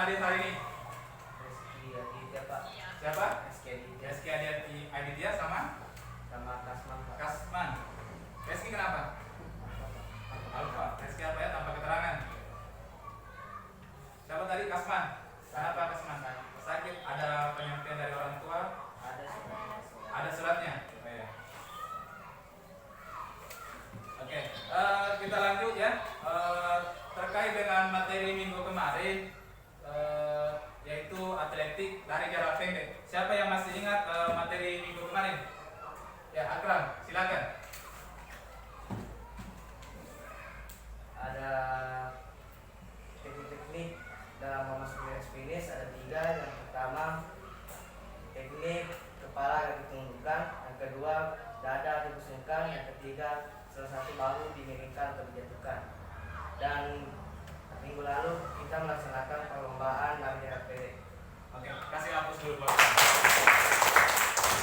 hadir hari ini? Reski Aditya Pak. Siapa? Reski Aditya sama Kasman Pak. Kasman. Reski kenapa? Alfa. Reski apa ya tanpa keterangan? Siapa tadi? Kasman. Kenapa Kasman? Sakit? Ada penyampaian dari orang tua? Ada suratnya? Oh, ya. Oke, kita lanjut ya. Terkait dengan materi minggu kemarin, yaitu atletik lari jarak pendek. Siapa yang masih ingat materi minggu kemarin? Ya, Akram, silakan. Ada teknik-teknik dalam memasuki garis finish, ada 3. Yang pertama, teknik kepala agak ditundukkan. Yang kedua, dada dibusungkan. Yang ketiga, salah satu bahu dimiringkan atau dijatuhkan. Dan minggu lalu kita melaksanakan perlombaan lari jarak pendek. Oke, kasih hapus dulu buat.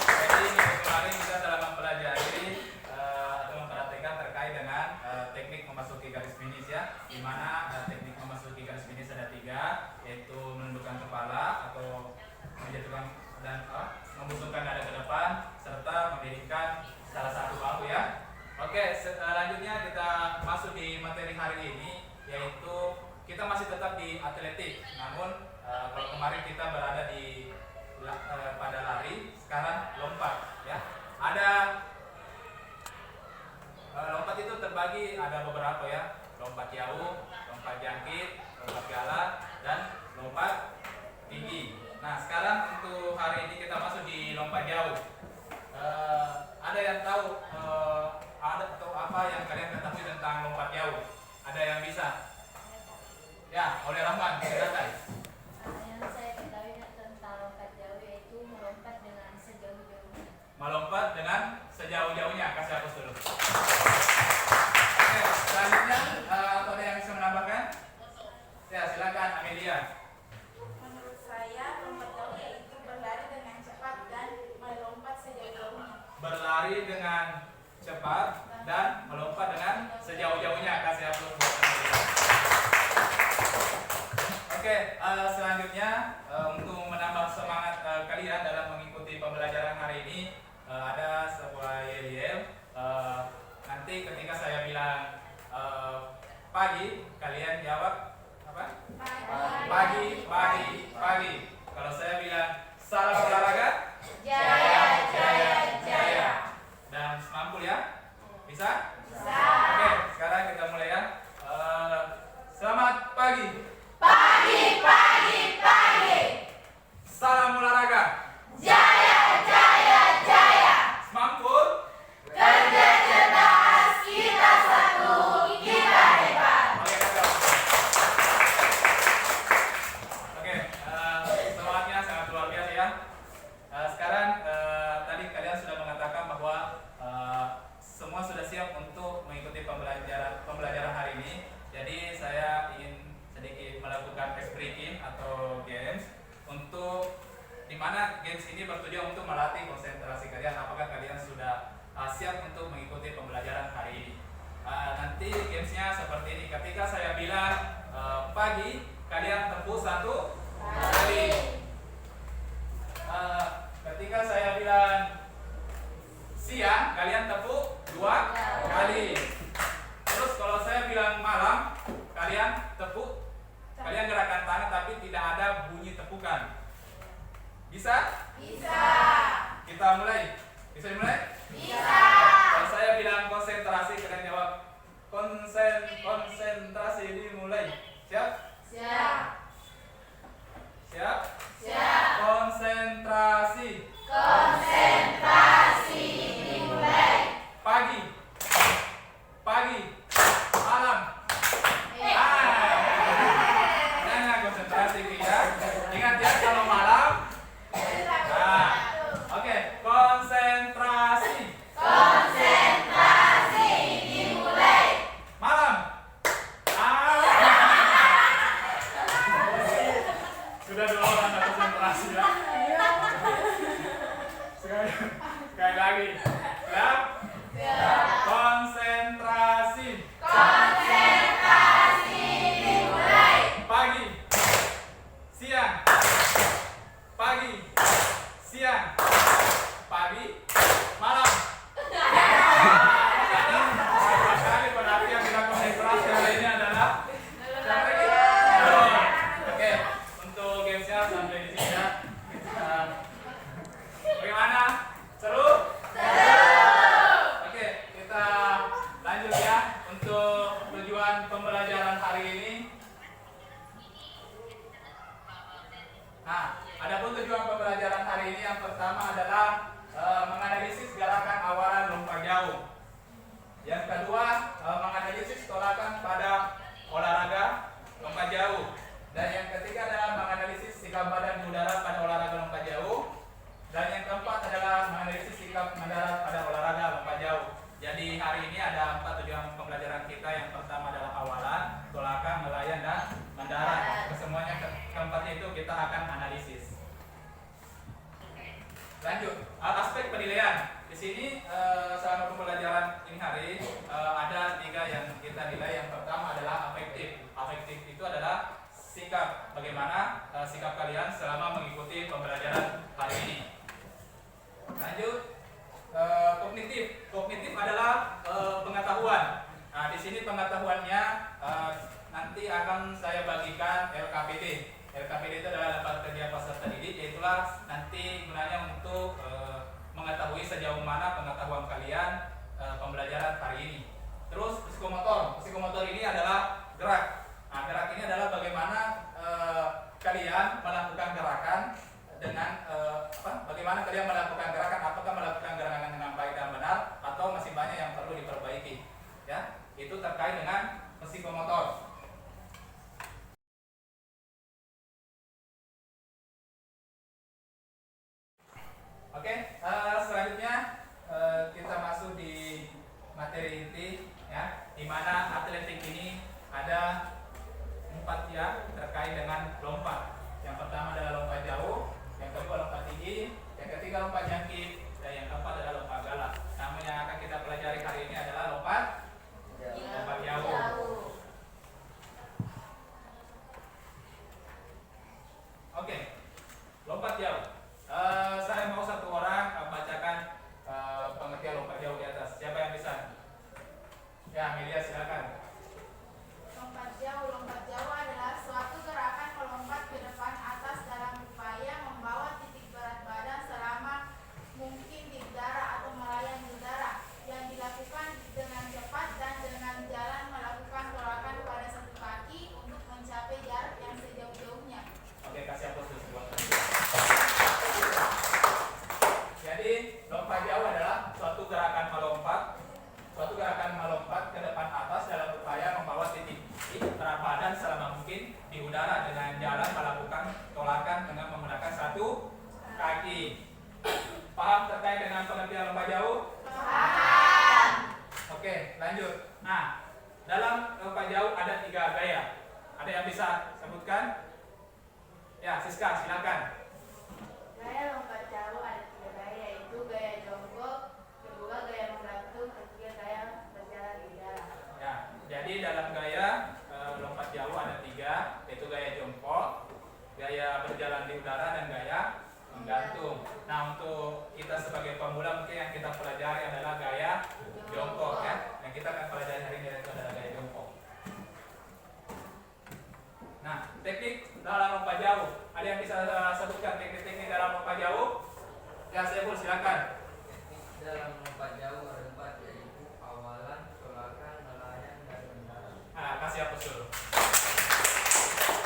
Jadi minggu kemarin kita telah mempelajari atau memperhatikan terkait dengan teknik memasuki garis finish ya, di mana teknik memasuki garis finish ada 3, yaitu menundukkan kepala atau menjatuhkan dan membusungkan dada ke depan serta memiringkan salah satu bahu ya. Oke, selanjutnya kita masuk di materi hari ini, yaitu kita masih tetap di atletik. Namun kalau kemarin kita berada di pada lari, sekarang lompat ya. Ada lompat itu terbagi ada beberapa ya, lompat jauh, lompat jangkit, lompat galah, dan lompat tinggi. Nah sekarang untuk hari ini kita masuk di lompat jauh. Ada yang tahu ada atau apa yang kalian ketahui tentang lompat jauh? Ada yang bisa? Ya, oleh Rahman, silakan. Yang saya ketahui tentang lompat jauh yaitu melompat dengan sejauh-jauhnya. Melompat dengan sejauh-jauhnya. Kasih hapus dulu. Oke, selanjutnya atau ada yang bisa menambahkan? Ya, silakan Amelia. Menurut saya, lompat jauh yaitu berlari dengan cepat dan melompat sejauh-jauhnya. Berlari dengan cepat dan melompat dengan sejauh-jauhnya. Kasih hapus buat Amelia. Oke, selanjutnya untuk menambah semangat kalian dalam mengikuti pembelajaran hari ini, ada sebuah yel-yel. Nanti ketika saya bilang pagi, kalian jawab apa? Pagi, pagi, pagi. Kalau saya bilang salam olahraga, Jaya, jaya, jaya. dan semampu ya, bisa? Bisa. Oke, sekarang kita mulai ya. Selamat pagi. Pagi, pagi, pagi. Salam olahraga. Jaya, jaya, jaya. Semampu. Kerja cerdas, kita satu, kita hebat. Oke, kakak. Oke, semangatnya sangat luar biasa ya. Sekarang tadi kalian sudah mengatakan bahwa semua sudah siap untuk mengikuti pembelajaran hari ini. Jadi saya ingin sedikit melakukan ice breaking atau games untuk dimana games ini bertujuan untuk melatih konsentrasi kalian. Apakah kalian sudah siap untuk mengikuti pembelajaran hari ini? Nanti gamesnya seperti ini. Ketika saya bilang pagi, kalian tepuk 1 kali. Ketika saya bilang siang, kalian tepuk 2 kali. Terus kalau saya bilang malam, kalian tepuk. Kalian gerakan tangan tapi tidak ada bunyi tepukan. Bisa? Bisa. Kita mulai. Bisa dimulai? Bisa. Kalau saya bilang konsentrasi, kalian jawab konsentrasi dimulai. Siap? Siap. Siap? Siap. Konsentrasi. Konsentrasi dimulai. Pagi. Pagi. Malam. Jangan konsentrasi ya. Ingat ya kalau malam. Oke, konsentrasi. bagaimana sikap kalian selama mengikuti pembelajaran hari ini. Lanjut, kognitif adalah pengetahuan. Nah, di sini pengetahuannya nanti akan saya bagikan LKPD. LKPD itu adalah lembaga kerja peserta didik, yaitulah nanti gunanya untuk mengetahui sejauh mana pengetahuan kalian pembelajaran hari ini. Terus psikomotor ini adalah gerak. Nah, gerak ini adalah bagaimana kalian melakukan gerakan dengan bagaimana kalian melakukan gerakan, apakah melakukan gerakan dengan baik dan benar atau masih banyak yang perlu diperbaiki. Ya, itu terkait dengan psikomotor. Oke, selanjutnya kita masuk di materi inti, ya, di mana atletik ini ada 4 ya terkait dengan lompat. Yang pertama adalah lompat jauh, yang kedua lompat tinggi, yang ketiga lompat jangkit, dan yang keempat adalah lompat galak. Namun yang akan kita pelajari hari ini adalah lompat jauh. Oke, lompat jauh. Saya mau satu orang bacakan pengertian lompat jauh di atas. Siapa yang bisa? Ya, Amelia silakan. Lompat jauh adalah suatu gerakan melompat ke depan atas dalam upaya membawa titik berat badan selama mungkin di udara atau melayang di udara, yang dilakukan dengan cepat dan dengan jalan melakukan tolakan pada satu kaki untuk mencapai jarak yang sejauh-jauhnya. Oke, kasih aplaus buat Jadi, lompat jauh adalah suatu gerakan melompat ke depan atas dalam upaya membawa titik berat badan selama mungkin di udara dengan jalan melakukan tolakan dengan menggunakan satu kaki. Paham terkait dengan pengertian lompat jauh? Paham. Oke, lanjut. Nah, dalam lompat jauh ada 3 gaya. Ada yang bisa sebutkan? Ya, Siska, silakan. Gaya lompat jauh ada 3 gaya, yaitu gaya jongkok, kedua gaya menggantung, ketiga gaya berjalan di udara. Ya, jadi dalam gaya lompat jauh ada 3, yaitu gaya jongkok, gaya berjalan di udara, dan gaya menggantung. Nah, untuk kita sebagai pemula mungkin yang kita pelajari adalah gaya jongkok, ya. Yang kita akan pelajari hari ini adalah gaya jongkok. Nah, teknik dalam lompat jauh. Ada yang bisa sebutkan teknik-teknik dalam lompat jauh? Ya, Saiful silakan. Teknik dalam lompat jauh ada 4, yaitu awalan, tolakan, melayang, dan mendarat. Nah, kasih aplaus dulu.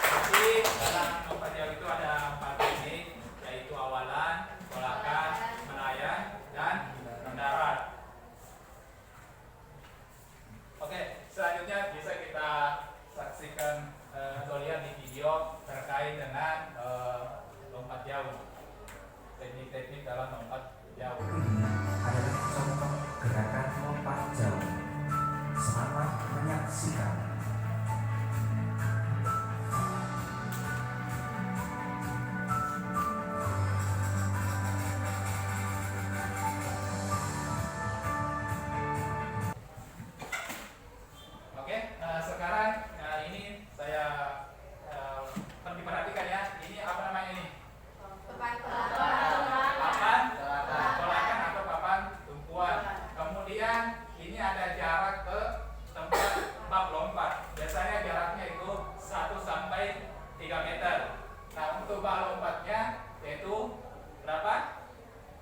Jadi dalam lompat jauh itu ada 4 teknik, yaitu awalan, tolakan, melayang, dan mendarat. Oke, selanjutnya bisa kita saksikan atau lihat di video terkait dengan lompat jauh. Teknik-teknik dalam lompat jauh. Ini adalah contoh gerakan lompat jauh. Selamat menyaksikan. Oke, sekarang ini saya diperhatikan ya. Ini apa namanya ini? Papan tolakan atau papan tumpuan. Kemudian ini ada jarak ke tempat bak lompat. Biasanya jaraknya itu 1 sampai 3 meter. Nah, untuk bak lompatnya yaitu berapa?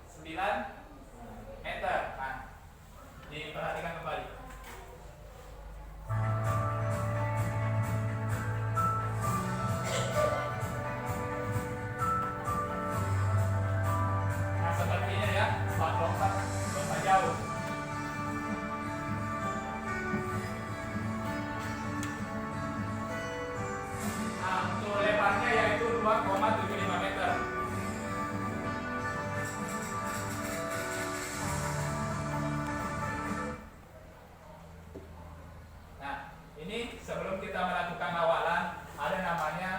9 meter. Nah, diperhatikan kembali. Nah, seperti ini ya, lompat jauh. Nah, untuk lebarnya yaitu 2,75 meter. Nah, ini sebelum kita melakukan awalan, ada namanya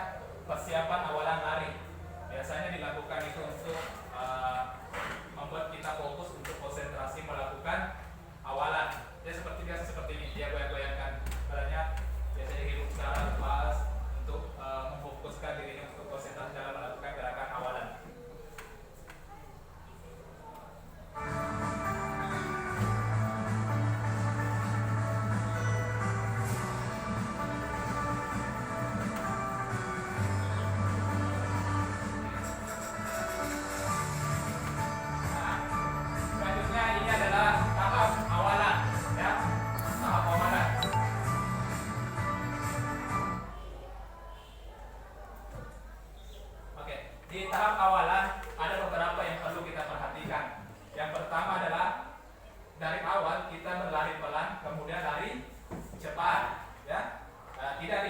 persiapan awalan lari. Biasanya dilakukan itu untuk membuat kita fokus untuk konsentrasi melakukan awalan. Dia seperti biasa seperti ini, dia goyang-goyangkan badannya, biasanya hidup secara lepas untuk memfokuskan dirinya Di tahap awalan ada beberapa yang perlu kita perhatikan. Yang pertama adalah dari awal kita berlari pelan, kemudian lari cepat, ya. Tidak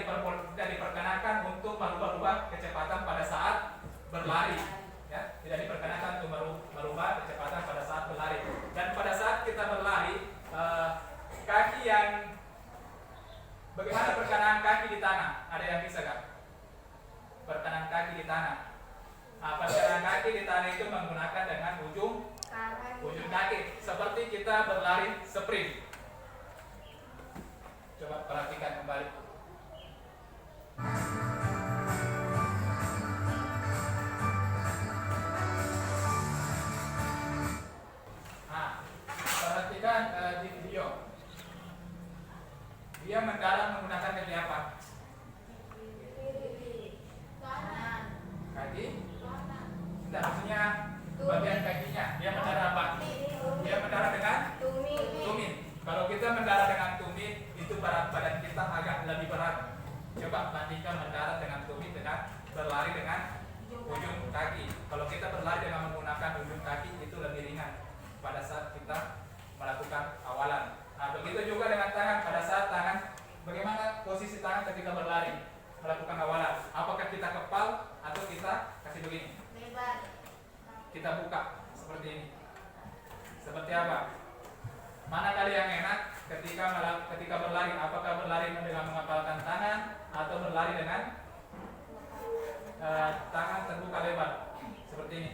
diperkenankan untuk merubah kecepatan pada saat berlari, ya. Tidak diperkenankan untuk merubah kecepatan pada saat berlari. Dan pada saat kita berlari, kaki yang bagaimana perkanan kaki di tanah? Ada yang bisa kan? Perkanan kaki di tanah. Perkanan kaki di tanah itu menggunakan dengan ujung kaki, seperti kita berlari sprint. Coba perhatikan kembali. Perhatikan di video. Dia mendarat menggunakan kaki apa? Kanan. Kaki? Tidak, maksudnya bagian kakinya. Dia mendarat apa? Dia mendarat dengan tumit. Kalau kita mendarat dengan tumit, itu berat badan kita agak lebih berat. Coba bandingkan mendarat dengan tumit dengan berlari dengan ujung kaki. Kalau kita berlari dengan menggunakan ujung kaki, itu lebih ringan pada saat kita melakukan awalan. Begitu juga dengan tangan. Pada saat tangan, bagaimana posisi tangan ketika berlari melakukan awalan? Apakah kita kepal atau kita kasih begini? Lebar. Kita buka seperti ini. Seperti apa? Mana kali yang enak ketika berlari? Apakah berlari dengan mengepalkan tangan atau berlari dengan tangan terbuka lebar seperti ini?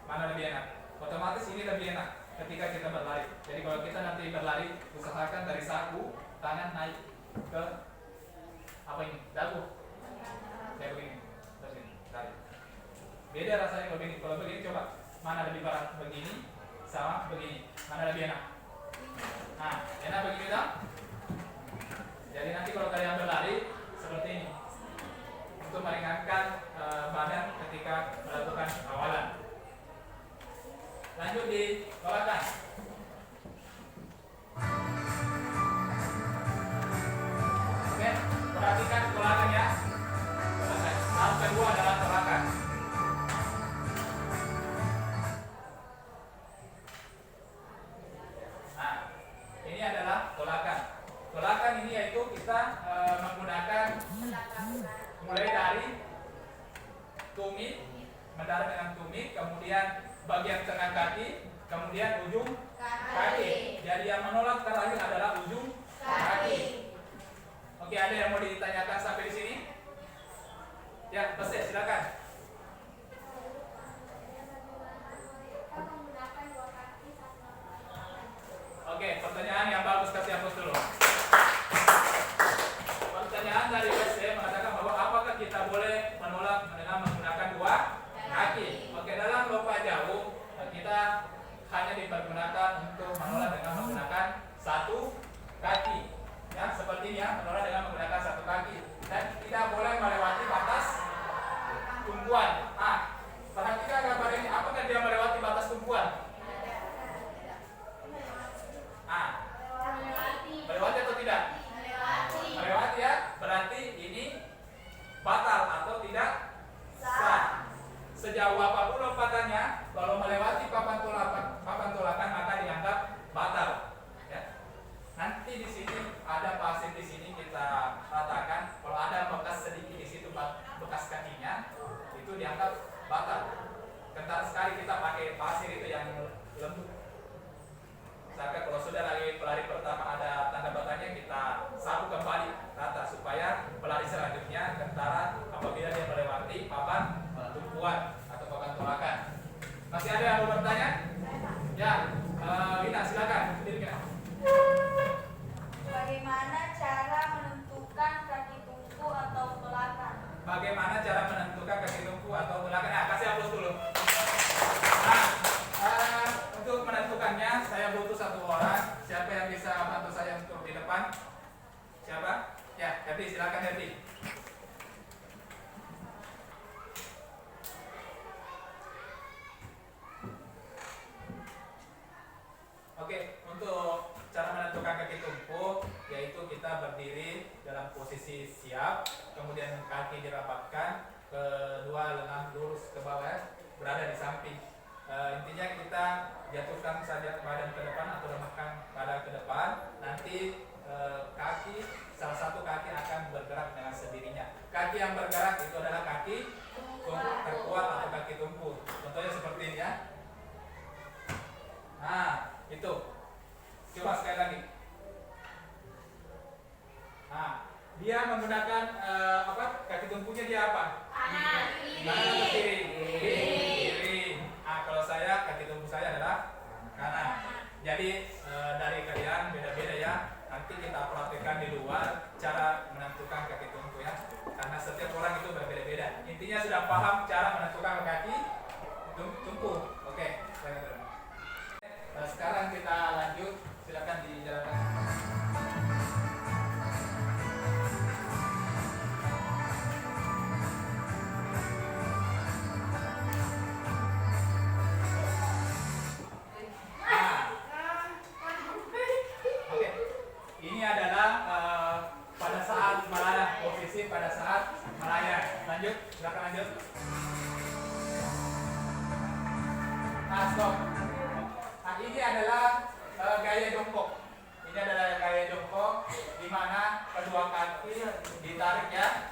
Mana lebih enak? Otomatis ini lebih enak ketika kita berlari. Jadi kalau kita nanti berlari, usahakan dari saku tangan naik ke apa ini? Dagu. Kayak begini. Terus ini, tarik. Beda rasanya kalau begini. Kalau begini coba, mana lebih berat? Begini sama begini. Mana lebih enak? Nah, enak begini tak? Jadi nanti kalau kalian berlari seperti ini untuk meringankan badan ketika melakukan awalan. Lanjut di tolakan. Oke, perhatikan tolakan ya. Tolakan. Tahap kedua adalah tolakan. Nah, ini adalah tolakan. Tolakan ini yaitu kita menggunakan mulai dari tumit, mendarat dengan tumit, kemudian bagian tengah kaki, kemudian ujung kaki. Jadi yang menolak terakhir adalah ujung kaki. Oke, ada yang mau ditanyakan sampai di sini? Ya, Pesek, silakan. Oke, pertanyaan yang bagus, kasih hapus dulu. Pertanyaan dari Pesek mengatakan bahwa apakah kita boleh menolak dengan menggunakan dua kaki? Oke, dalam lompat jauh kita hanya dipergunakan untuk menolak dengan menggunakan satu kaki. Ya, seperti ini ya, menolak dengan menggunakan satu kaki. Dan tidak boleh melewati batas tumpuan. Perhatikan gambar ini, apakah dia melewati batas tumpuan? Melewati atau tidak? Melewati ya, berarti ini batal atau tidak sah. Sejauh apapun lompatannya, kalau melewati papan tolakan maka dianggap batal. Ya. Nanti di sini ada pasir di sini kita ratakan. Kalau ada bekas sedikit di situ bekas kakinya, itu dianggap batal. Kental sekali kita pakai pasir itu yang lembut. Misalkan kalau sudah lagi pelari pertama ada tanda batanya, kita sapu kembali rata supaya pelari selanjutnya kentara apabila dia melewati papan tumpuan atau papan tolakan. Masih ada yang mau bertanya? Ya, Lina silakan. Bagaimana cara menentukan kaki tumpu atau tolakan? Bagaimana cara menentukan kaki tumpu atau tolakan? Kasih hapus dulu. Untuk menentukannya saya butuh satu orang. Siapa yang bisa bantu saya untuk di depan? Siapa? Ya, Herdi, silakan Herdi. Oke, untuk cara menentukan kaki tumpu yaitu kita berdiri dalam posisi siap, kemudian kaki dirapatkan, kedua lengan lurus kaki yang bergerak itu adalah kaki tumpuk terkuat atau kaki tumpuk. Contohnya seperti ini ya. Nah, itu. Coba sekali lagi. Nah, dia menggunakan kaki tumpuknya dia apa? Kanan, Kanan atau kiri? Kiri. Nah, kalau saya kaki tumpuk saya adalah kanan. Jadi dari kalian beda-beda ya. Nanti kita praktekkan di luar cara menentukan kaki tumpuk ya. Karena setiap orang itu berbeda-beda. Intinya sudah paham cara menentukan kaki tumpuk. Oke, sekarang kita lanjut. Silakan dijalankan. Oke, ini adalah pada saat melayang, posisi pada saat melayang. Lanjut, silakan lanjut. Nah, stop. Nah, ini adalah gaya jongkok. Ini adalah gaya jongkok di mana kedua kaki ditarik ya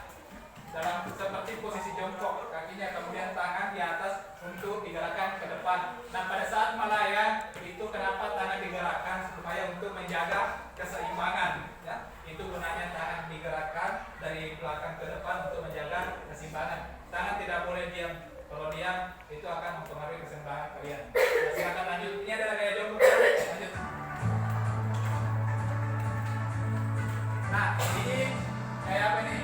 dalam seperti posisi jongkok, kakinya kemudian tangan di atas untuk digerakkan ke depan. Nah, pada saat melayang itu kenapa tangan digerakkan supaya untuk menjaga keseimbangan ya. Itu gunanya tangan digerakkan dari belakang ke depan untuk menjaga keseimbangan. Tangan tidak boleh diam. Kalau diam itu akan mempengaruhi keseimbangan kalian. Nah, silakan lanjut. Ini adalah gaya jongkok. Lanjut. Nah, ini kayak apa nih?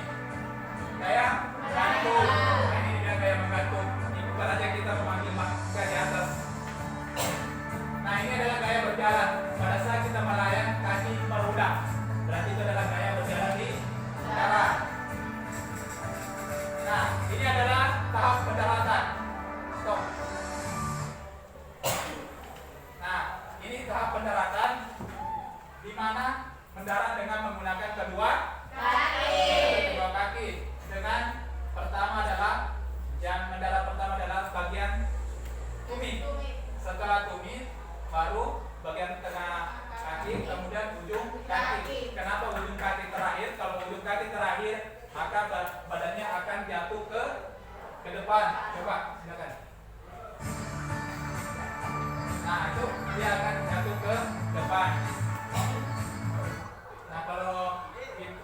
Kayak menggantung. Nah, ini dia kayak menggantung. Ini bukan aja kita memanggil ke di atas. Nah, ini adalah gaya berjalan. Pada saat kita melayang, kaki merudak. Berarti itu adalah gaya berjalan di udara. Nah, ini adalah tahap pendaratan. Stop. Nah, ini tahap pendaratan di mana mendarat dengan menggunakan kedua kaki. Dengan pertama adalah yang mendarat pertama adalah bagian tumit. Setelah tumit baru bagian tengah kaki, kemudian ujung kaki. Kenapa ujung kaki terakhir? Kalau ujung kaki terakhir maka badannya akan jatuh ke depan. Coba silakan. Nah, itu dia akan jatuh ke depan. Nah,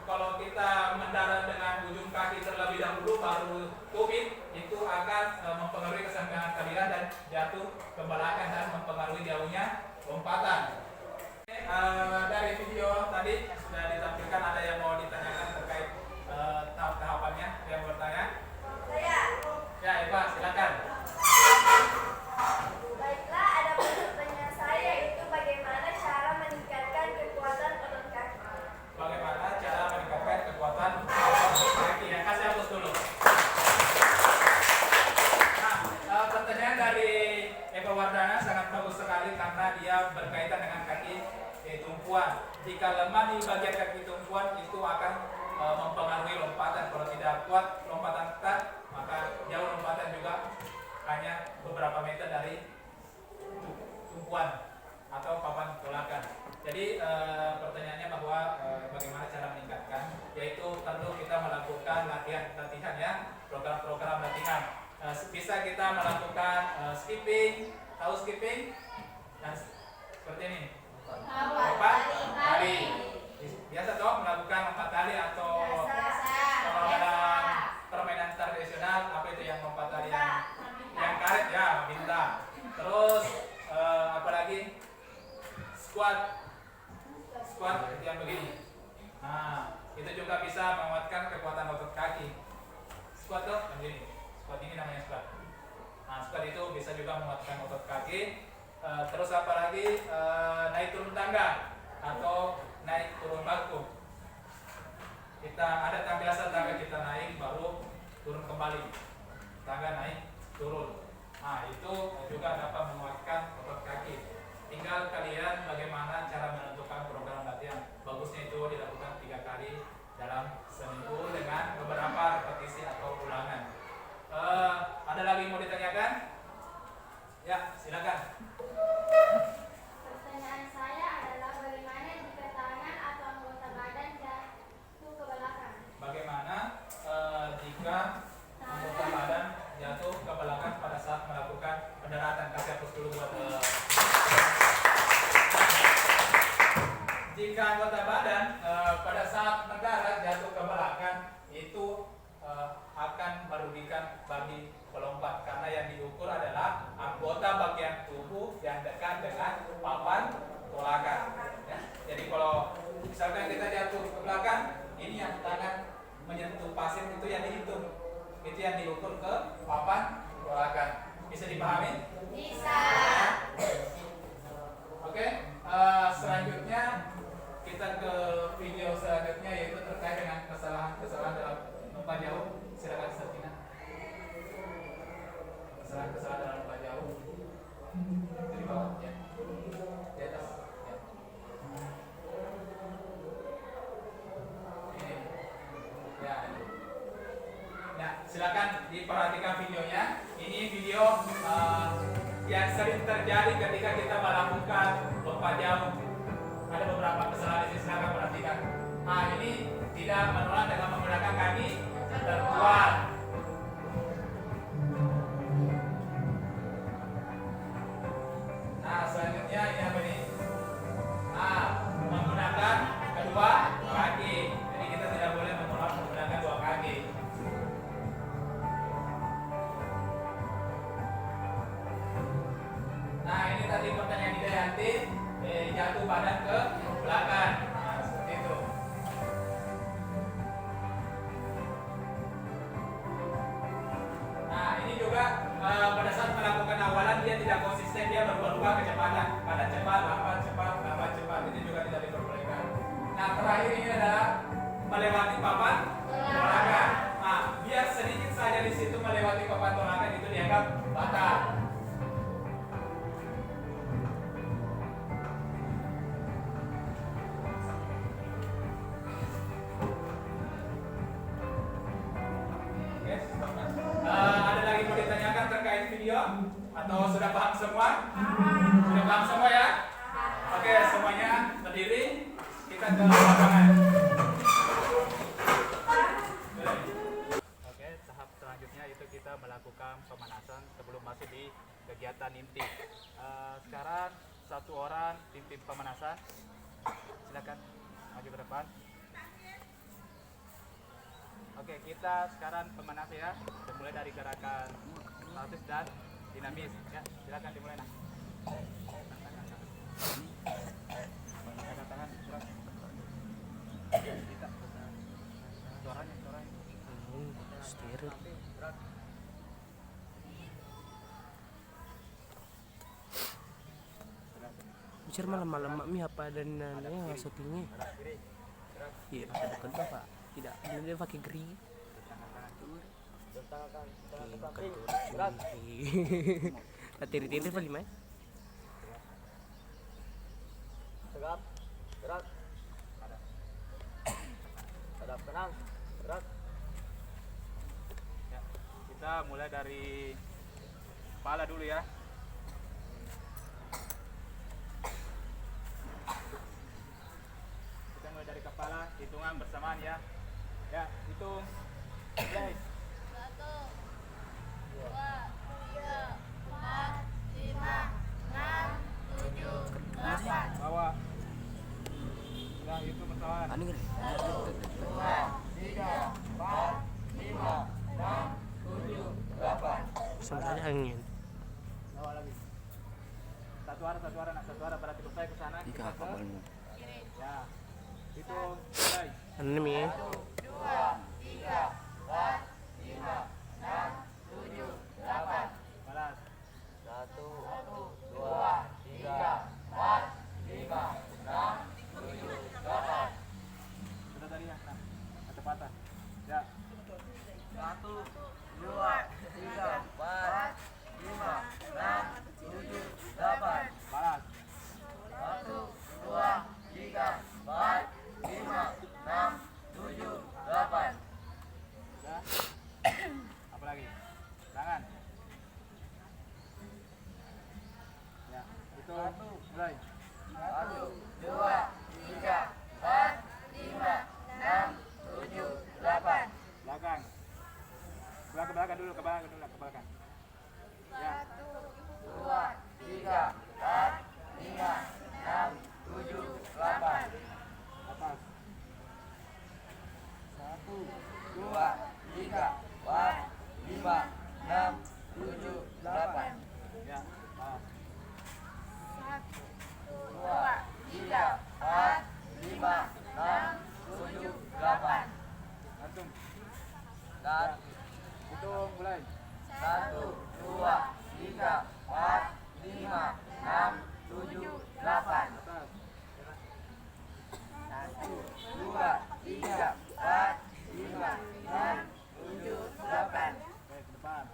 kalau kita mendarat dengan ujung kaki terlebih dahulu baru tumit, itu akan mempengaruhi keseimbangan kalian dan jatuh ke belakang dan mempengaruhi jauhnya lompatan. Dari video tadi sudah ditampilkan, ada yang mau ditanyakan terkait tahap-tahapannya? Yang bertanya? Ya, Eva, silakan. Baiklah, ada pertanyaan saya, yaitu bagaimana cara meningkatkan kekuatan otot kaki? Bagaimana cara meningkatkan kekuatan otot kaki? Ya, kasih hapus dulu. Nah, pertanyaan dari Eva Wardana sangat bagus sekali karena dia berkaitan dengan kaki tumpuan. Jika lemah di bagian kaki tumpuan itu akan mempengaruhi lompatan. Kalau tidak kuat lompatan ketat, maka jauh lompatan juga hanya beberapa meter dari tumpuan atau papan tolakan. Jadi pertanyaannya bahwa bagaimana cara meningkatkan, yaitu perlu kita melakukan latihan ya, program-program latihan. Bisa kita melakukan skipping, tahu skipping? Dan seperti ini. Lompat tali. Biasa toh melakukan lompat tali atau kalau dalam permainan tradisional apa itu yang lompat tali yang karet ya, bintang. Terus apalagi squat yang begini. Nah, itu juga bisa menguatkan kekuatan otot kaki. Squat tuh begini. Squat ini namanya squat. Nah, squat itu bisa juga menguatkan otot kaki. Terus apalagi naik turun tangga atau naik turun bangku. Kita ada biasa tangga kita naik baru turun kembali. Tangga naik turun. Nah, itu juga dapat menguatkan otot kaki. Tinggal kalian bagaimana cara menentukan program latihan. Bagusnya itu dilakukan 3 kali dalam seminggu dengan beberapa repetisi atau ulangan. Ada lagi mau ditanyakan? Ya, silakan. Pertanyaan saya adalah bagaimana jika tangan atau anggota badan jatuh ke belakang? Bagaimana akan merugikan bagi pelompat karena yang diukur adalah anggota bagian tubuh yang dekat dengan papan tolakan. Ya. Jadi kalau misalkan kita jatuh ke belakang, ini yang tangan menyentuh pasir itu yang dihitung, itu yang diukur ke papan tolakan. Bisa dipahami? Bisa. Oke, selanjutnya kita ke video selanjutnya yaitu terkait dengan kesalahan-kesalahan dalam lompat jauh. Silakan Sertina. Kesalahan-kesalahan dalam lompat jauh. Itu di bawah ya. Di atas. Ya. Ini. Ya. Nah, silakan diperhatikan videonya. Ini video yang sering terjadi ketika kita melakukan lompat jauh. Ada beberapa kesalahan di sini, silakan perhatikan. Nah, ini tidak menular dengan menggunakan kaki terkuat. Nah, selanjutnya ini apa nih? Nah, menggunakan kedua kaki. Jadi kita tidak boleh menular menggunakan dua kaki. Nah, ini tadi pertanyaan Hidayanti, jatuh badan ke belakang. Nah, seperti itu. Nah, ini juga pada saat melakukan awalan dia tidak konsisten, dia berubah-ubah kecepatan. Kadang cepat, lambat cepat. Itu juga tidak diperbolehkan. Nah, terakhir ini adalah melewati papan tolakan. Nah, biar sedikit saja di situ melewati papan tolakan itu dianggap batal. Ada lagi mau ditanyakan terkait video atau sudah paham semua? Sudah paham semua ya? Oke, semuanya berdiri. Kita ke lapangan. Oke, tahap selanjutnya itu kita melakukan pemanasan sebelum masuk di kegiatan inti. Sekarang satu orang tim pemanasan. Silakan maju ke depan. Oke, kita sekarang pemanasan ya. Dimulai dari gerakan statis dan dinamis. Ya, silakan dimulai nah. Tangan gerak. Kita suaranya. Steril. Gerak. Bicar malam-malam mak apa dan nanya syutingnya. Iya, bukan Pak. Tidak, dia pakai geri. Tiri-tiri apa lima? Tegap, gerak. Hadap tenang, gerak. Ya, kita mulai dari kepala dulu ya. Kita mulai dari kepala, hitungan bersamaan ya. Ya, hitung. Mulai. 1, 2, 3, 4, 5, 6, 7, 8. Bawa. Ya, itu bersamaan. Anu kan? 2, 3, 4, 5, 6, 7, 8. Sebenarnya angin. Bawa lagi. Satu arah, nah, satu arah berarti selesai ke sana. Kita ke Kiri. ya. Hitung. Mulai. Anu nih ya. 2, 3, 4, 5, 6, 7, 8. Balas. 1, 2, 3, 4, 5, 6, 7, 8. Sudah tadi ya. Nah, kecepatan. Ya. 1, 2, 3, 4, 5, 6, 7, 8. Balas. 1, 2, 3, 4, 5, 6, 7, 8. Sudah. Apa lagi? Tangan. Ya, itu mulai. 1, 2, 3, 4, 5, 6, 7, 8. Belakang. Ke belakang dulu, ke belakang. Ya. 2, 3, 4, 5, 6, 7, 8. Atas. 1, 2, 3, Hitung mulai. 1, 2, 3, 4, 5, 6, 7, 8. Atas. 1, 2, 3, 4, 5, 6, 7, 8. Oke, ke depan.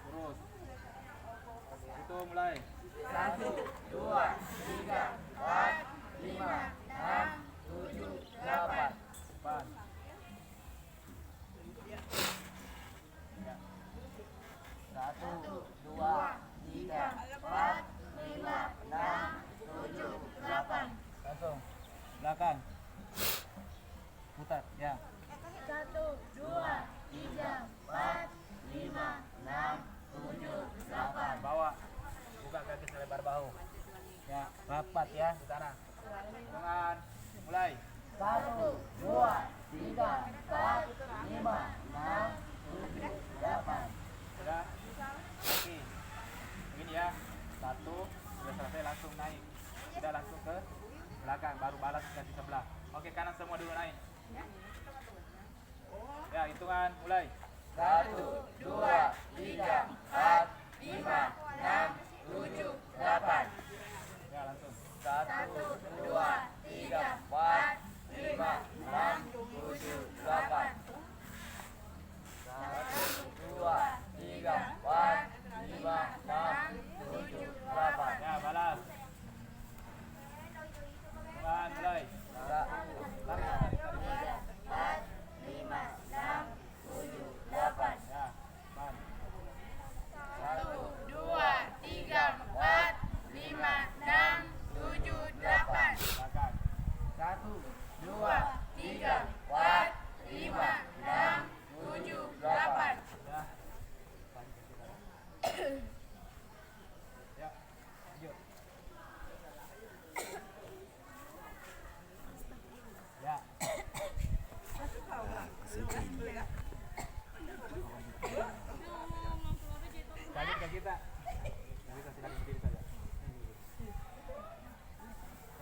Terus. Hitung mulai. 1, 2, 3, 4, 5, 6, 7, 8. Depan. Satu, dua, tiga, empat, lima, enam, tujuh, delapan. Langsung. Belakang. Putar, ya. 1, 2, 3, 4, 5, 6, 7, 8. Bawa. Buka kaki selebar bahu. Ya, rapat ya ke sana. Dengan mulai. 1, 2, 3, 4, 5, 6, 7, 8. Sudah. Kaki. Begini ya. 1, sudah selesai langsung naik. Sudah langsung ke belakang, baru balas kaki sebelah. Oke, kanan semua dulu naik. Ya, hitungan mulai. 1, 2, 3, 4, 5, 6, 7, 8. Ya, langsung. 1, 2, 3, 4, 5, 6, 7, 8. 1, 2, 3, 4, 5, 6, 7, 8. Ya, balas. Hitungan mulai. 4, 5, 6, 7, 8. Ya, depan. 1, 2, 3, 4, 5, 6, 7, 8. Belakang. 1, 2, 3, 4, 5, 6, 7, 8. Ya. Ya, lanjut. Ya. Balik ke kita. Kita silakan berdiri saja.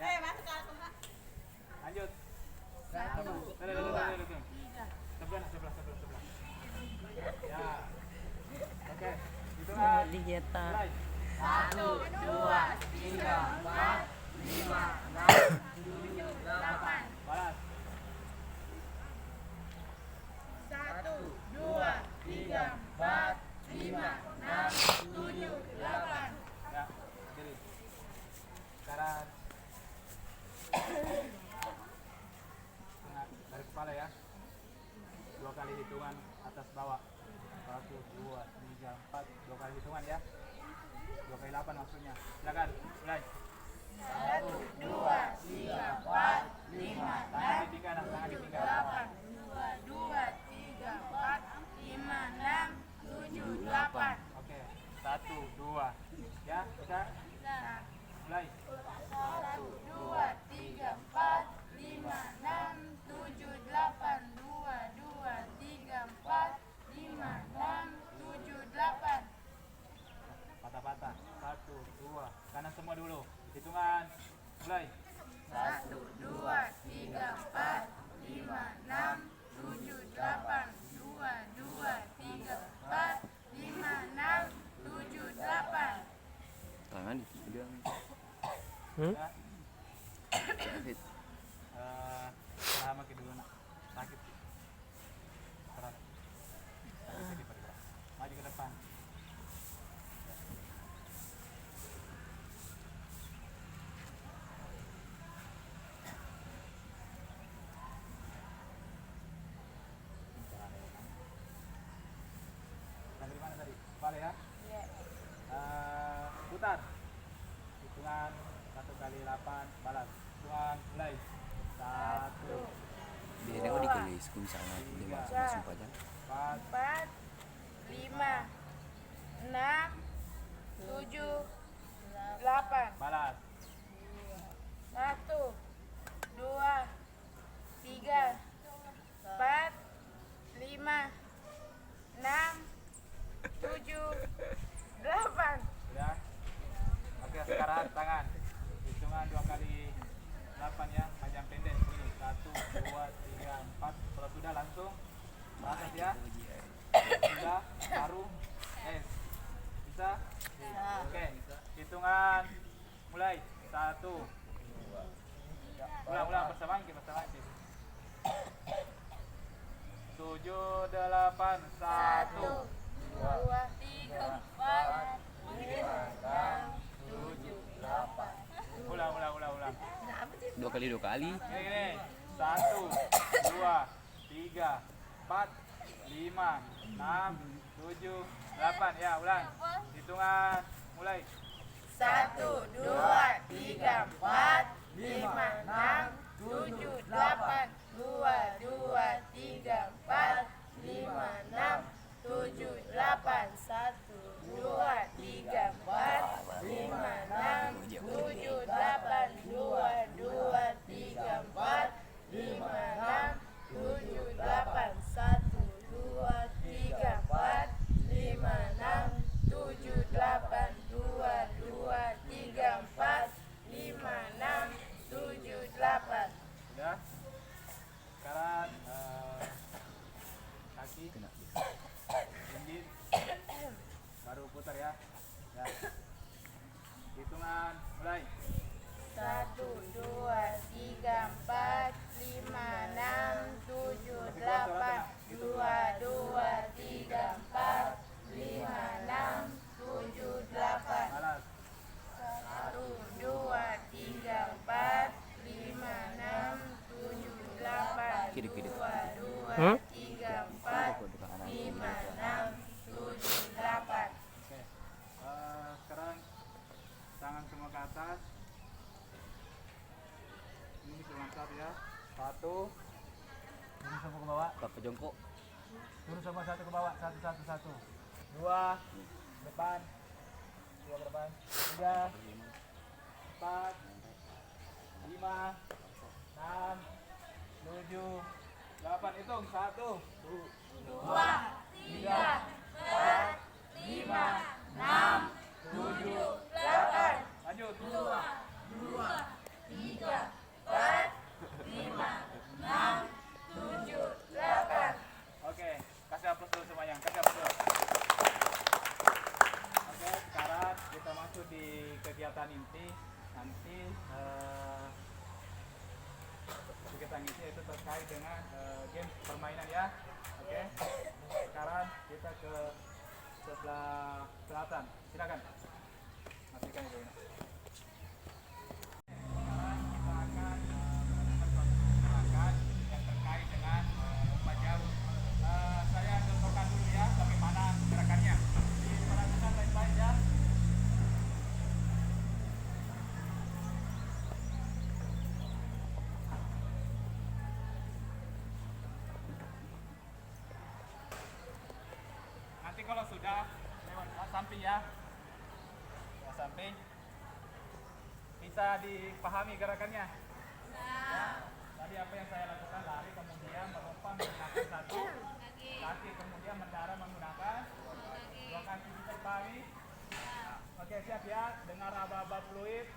Ya. Lanjut. 1, Sebelah. Ya. Oke. Hitungan. Dieta. Mulai. 1, 2, 3, 4, 5, 6, 7, 8. Balas. 1, 2, 3, 4, 5, 6, 7, 8. Ya. Berdiri. Sekarang. Tengah dari kepala ya. 2 kali hitungan atas bawah. 1, 2, 3, 4. 2 kali hitungan ya. 2 kali 8 maksudnya. Silakan. Mulai. 1, 2, 3, 4, 5, Tangan ditinggal, tangan ditinggal. 2, 3, 4, 5, 6, 7, 8. Oke. 1, 2. Ya, bisa. Mulai. 1, 2, 3, 4, 5, 6, 7, 8. 2, 2, 3, 4, 5, 6, 7, 8. Patah-patah. 1, 2. Kanan semua dulu. Hitungan. Mulai. 1, 2, 3, 4, 5, 6, 7, 8. 2, 2, 3, 4, 5, 6, 7, 8. Tangan dipegang. Ya. Fit. Selama ke dulu nak. Sakit. Berat. Sakit bergerak. Maju ke depan. Dari mana tadi? Kepala ya? Putar. Hitungan 1 kali 8 balas. Hitungan mulai. 1, Biasanya kok dikelis kung misalnya dia masuk aja. 4, 4, 5, 6, 7, 8. balas. 1, 2, 3, 4, 5, 6, 7, 8. Ya. Oke, sekarang tangan. Hitungan 2 kali 8 ya, panjang pendek begini. 1, 2, 3, 4. Kalau sudah langsung 1, ya. Bisa? Baru? Bisa? Oke, hitungan mulai. 1. Ulang bersamaan kita bersamaan. 7, 8, 1, 2, 3, 4, 5, 6, 7, 8. ulang. 2 kali 2 kali. Ini. 1, 2, 3, 4, 5, 6, 7, 8. Ya, ulang. Hitungan mulai. 1, 2, 3, 4, 5, 6, 7, 8. 2, 2, 3, 4, 5, 6, 7, 8. 1, 2, 3, 4, 5, 6, 7, 8. 2, 2, 3, 4, 5, 6, 7, 8. 1, 2, 3, 4, 5, 6, 7, 8. 2, 2, 3, 4, 5, 6, 7, 8. Sudah. Sekarang kaki tinggi. Baru putar ya. Ya. Hitungan mulai. 1, 2, 3, 4, 5, 6, 7, 8. 2, 2, 3, 4, 5, 6, 7, 8. Malas. 1, 2, 3, 4, 5, 6, 7, 8. Kiri. 2, 2, 3, 4, 5, 6, 7, 8. Oke. Sekarang tangan semua ke atas. Ini tulang satu ya. 1. Turun semua ke bawah. Papa jongkok. Turun semua satu ke bawah. 1, 1. 2 depan. 2 ke depan. 3, 4, 5, 6, 7, 8. Hitung. 1, 2, 3, 4, 5, 6, 7, 8. lanjut. 2, 3, 4, 5, 6, 7, 8. Oke, kasih aplaus dulu semuanya. Kasih aplaus dulu. Oke, sekarang kita masuk di kegiatan inti. Nanti kegiatan inti itu terkait dengan game permainan ya. Oke. Sekarang kita ke sebelah selatan. Silakan. Matikan itu. Sekarang kita akan melakukan suatu gerakan yang terkait dengan lompat jauh. Saya contohkan dulu ya bagaimana gerakannya. Diperhatikan baik-baik ya. Nanti kalau sudah lewat samping ya, lewat samping, bisa dipahami gerakannya. Ya. Tadi apa yang saya lakukan, lari kemudian melompat menggunakan satu kaki, kemudian mendarat menggunakan dua kaki. Bisa dipahami? Oke, siap ya. Dengar aba-aba fluid,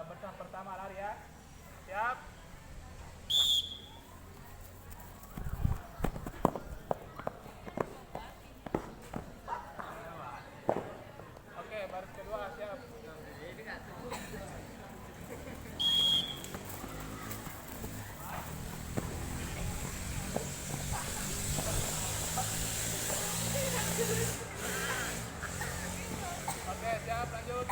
bertahap pertama lari ya. Siap. Oke, baris kedua siap. Oke, siap, lanjut.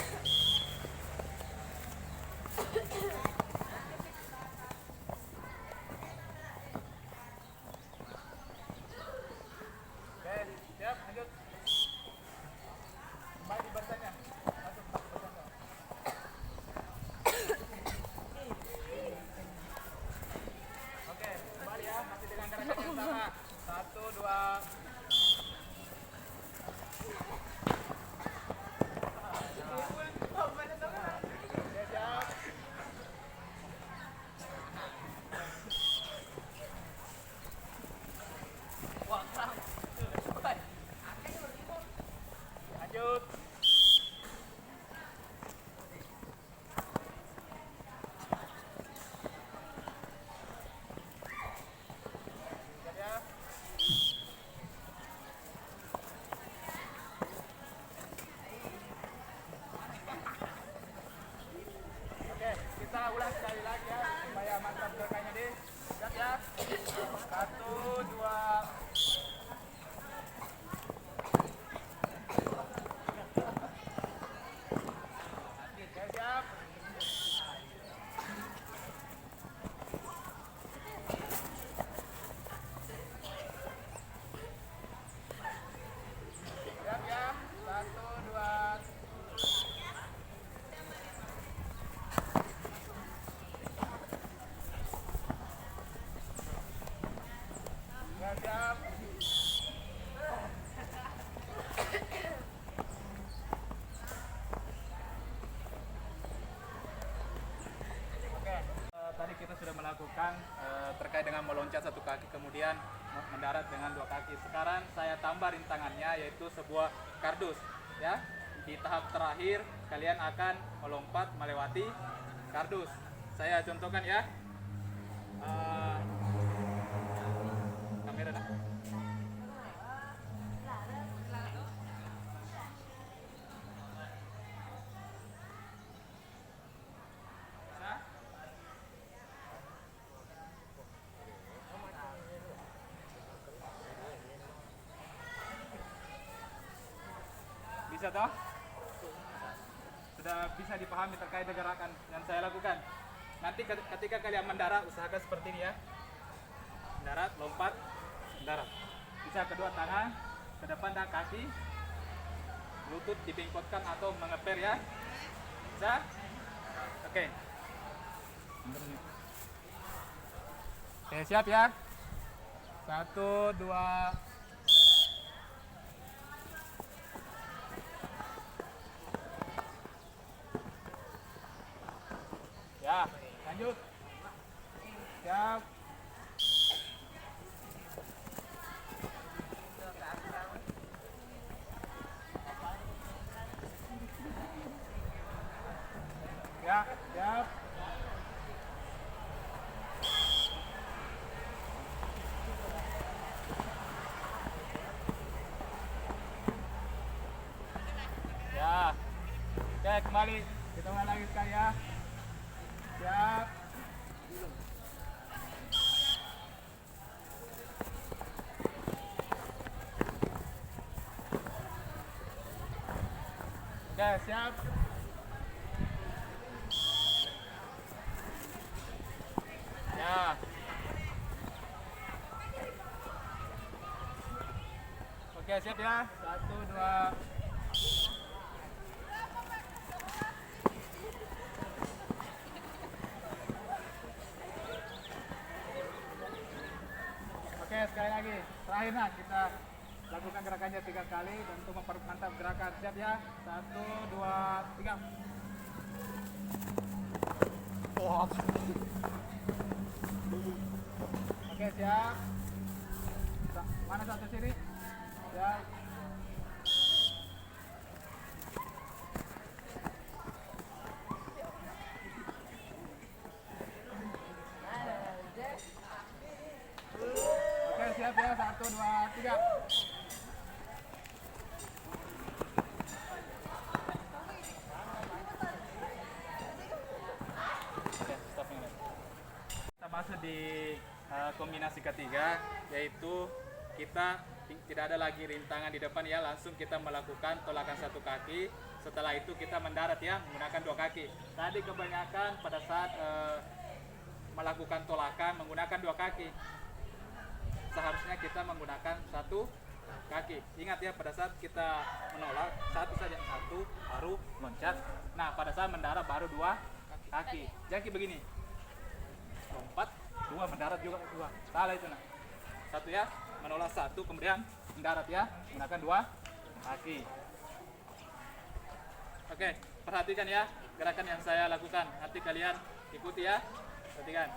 Oke, siap, lanjut. Kembali di barisannya. Masuk ke barisannya. Oke, kembali ya, masih dengan gerakan yang sama. 1, 2. Oke, siap. Lanjut. Siap ya. dengan meloncat satu kaki kemudian mendarat dengan dua kaki. Sekarang saya tambah rintangannya yaitu sebuah kardus ya. Di tahap terakhir kalian akan melompat melewati kardus. Saya contohkan ya. Kamera dah. Bisa toh? Sudah bisa dipahami terkait dengan gerakan yang saya lakukan. Nanti ketika kalian mendarat, usahakan seperti ini ya. Mendarat, lompat, mendarat. Bisa kedua tangan ke depan dan kaki. Lutut dibengkotkan atau mengeper ya. Bisa? Oke. Oke, siap ya. 1, 2. Ya, lanjut. Siap. Ya, siap. Ya. Oke, kembali. Kita ulang lagi sekali ya. Siap. Oke, siap. Ya. Oke, siap ya. 1, 2. Oke, sekali lagi. Terakhir nah, kita lakukan gerakannya 3 kali dan untuk mempermantap gerakan. Siap ya? 1, 2, 3. Oh. Oke, siap. Mana satu sini? Siap. Oke, siap ya. 1, 2, 3. Kita masuk di kombinasi ketiga, yaitu kita tidak ada lagi rintangan di depan ya, langsung kita melakukan tolakan satu kaki. Setelah itu kita mendarat ya menggunakan dua kaki. Tadi kebanyakan pada saat melakukan tolakan menggunakan dua kaki. Seharusnya kita menggunakan satu kaki. Ingat ya, pada saat kita menolak satu saja, satu baru loncat. Nah, pada saat mendarat baru dua kaki. Jadi begini, lompat, dua mendarat juga dua. Salah itu nah. Satu ya, menolak satu, kemudian mendarat ya, menggunakan dua kaki. Oke, perhatikan ya gerakan yang saya lakukan. Nanti kalian ikuti ya. Perhatikan.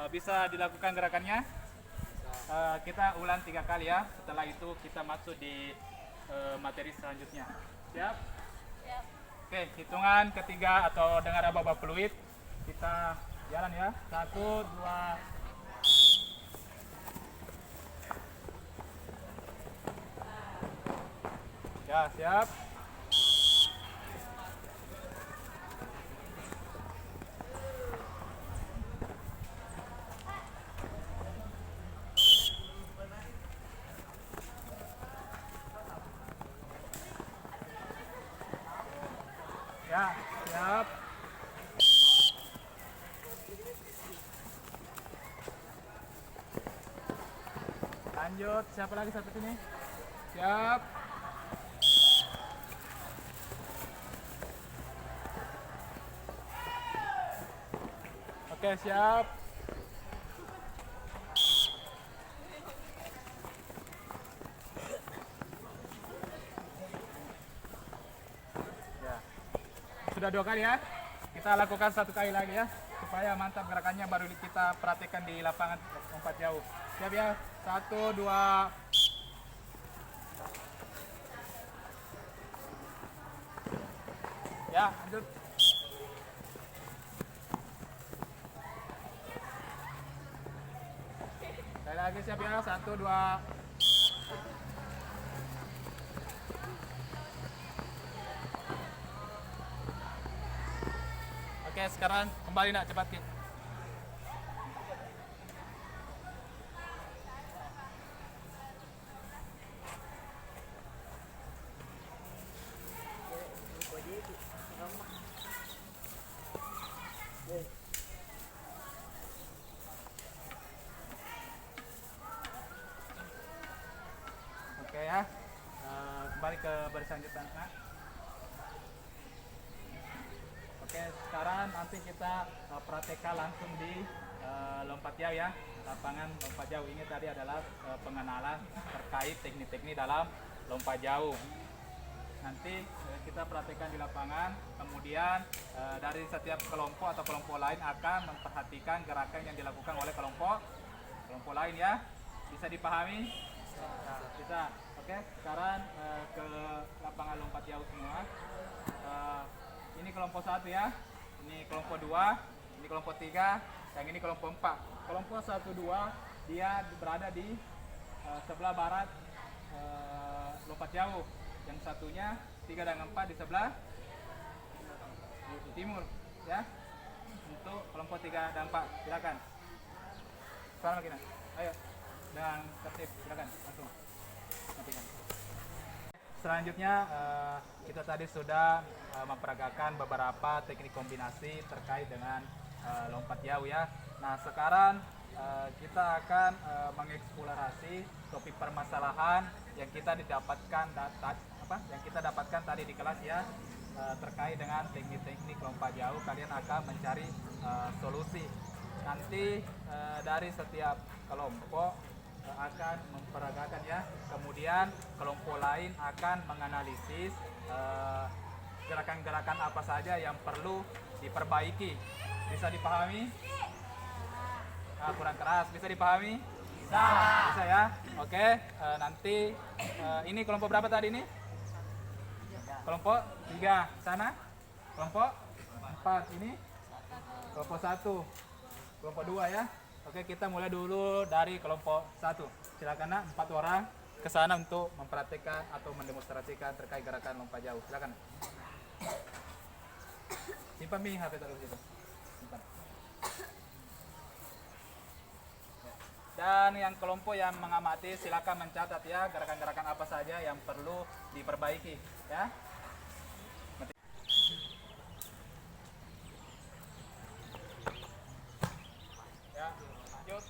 Bisa dilakukan gerakannya. Kita ulang 3 kali ya. Setelah itu kita masuk di materi selanjutnya. Siap? Siap. Oke, hitungan ketiga atau dengar aba-aba fluid. Kita jalan ya. 1, 2. Ya, siap. Ya, siap. Lanjut, siapa lagi satu sini? Siap. Oke, siap. sudah 2 kali ya. Kita lakukan 1 kali lagi ya, supaya mantap gerakannya, baru kita praktekkan di lapangan lompat jauh. Siap ya? 1, 2. Ya, lanjut. Sekali lagi, siap ya? 1, 2. Oke, sekarang kembali nak, cepat Ki. Oke ya, kembali ke baris lanjutan nak. Oke, sekarang nanti kita praktekkan langsung di lompat jauh ya, lapangan lompat jauh. Ini tadi adalah pengenalan terkait teknik-teknik dalam lompat jauh. Nanti kita praktekkan di lapangan, kemudian dari setiap kelompok atau kelompok lain akan memperhatikan gerakan yang dilakukan oleh kelompok lain ya. Bisa dipahami? Bisa. Oke, sekarang ke lapangan lompat jauh semua. Ini kelompok 1 ya, ini kelompok 2, ini kelompok 3, yang ini kelompok 4. Kelompok 1, 2 dia berada di sebelah barat lompat jauh. Yang satunya 3 dan 4 di sebelah timur ya. Untuk kelompok 3 dan 4 silakan. Sekarang lagi nah. Ayo dengan tertib silakan langsung. Matikan. Selanjutnya kita tadi sudah memperagakan beberapa teknik kombinasi terkait dengan lompat jauh ya. Nah sekarang kita akan mengeksplorasi topik permasalahan yang kita dapatkan tadi di kelas ya, terkait dengan teknik-teknik lompat jauh. Kalian akan mencari solusi. Nanti dari setiap kelompok akan memperagakan ya, kemudian kelompok lain akan menganalisis gerakan-gerakan apa saja yang perlu diperbaiki. Bisa dipahami? Kurang keras, bisa dipahami? Bisa ya. Oke, nanti ini kelompok berapa tadi ini? Kelompok 3 sana, kelompok 4 ini, kelompok 1, kelompok 2 ya. Oke, kita mulai dulu dari kelompok 1. Silakan nak, 4 orang ke sana untuk mempraktikkan atau mendemonstrasikan terkait gerakan lompat jauh. Silakan. Simpan mi HP taruh situ. Simpan. Dan yang kelompok yang mengamati silakan mencatat ya gerakan-gerakan apa saja yang perlu diperbaiki ya. Ya, lanjut.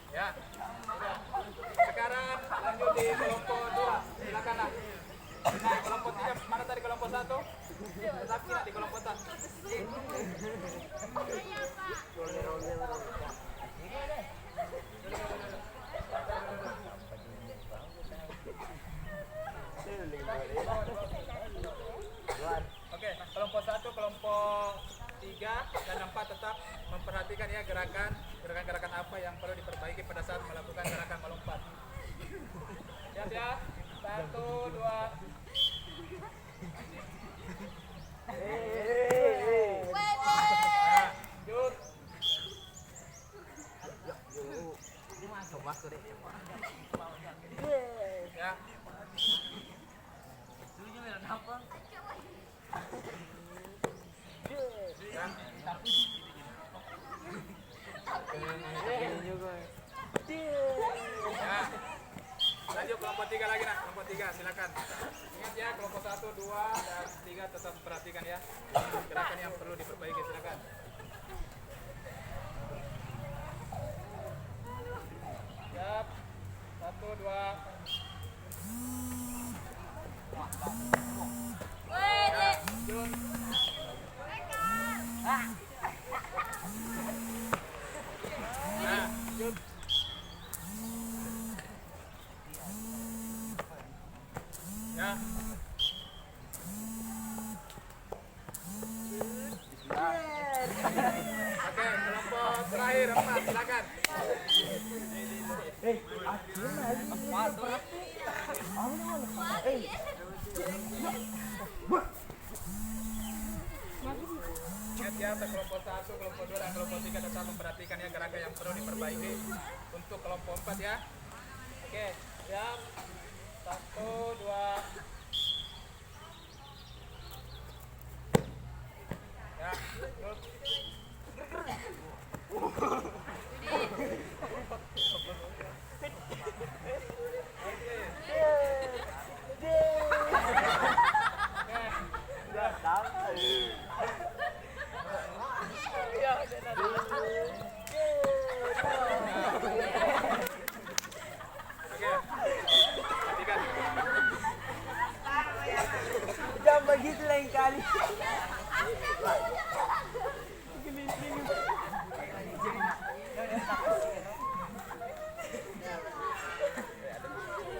Ya. Sekarang lanjut di kelompok 2. Silakan nak. Nah, kelompok 3 mana tadi kelompok 1? Tetap kita di kelompok 1. Oke, kelompok 1, kelompok 3 dan 4 tetap memperhatikan ya gerakan-gerakan apa yang perlu diperbaiki pada saat melakukan gerakan melompat. Siap ya? 1, 2. Lanjut. Ya. Ya. Lanjut kelompok 3 lagi nak, kelompok 3 silakan. Ingat ya kelompok 1, 2 dan 3 tetap perhatikan ya. Gerakan yang perlu diperbaiki silakan. Siap. 1, 2. Terakhir 4, silakan. Ingat ya, kelompok 1, kelompok 2, dan kelompok 3 tetap memperhatikan ya gerakan yang perlu diperbaiki untuk kelompok 4 ya. Oke, siap. 1, 2. Ya, terus. Jangan begitu lain kali.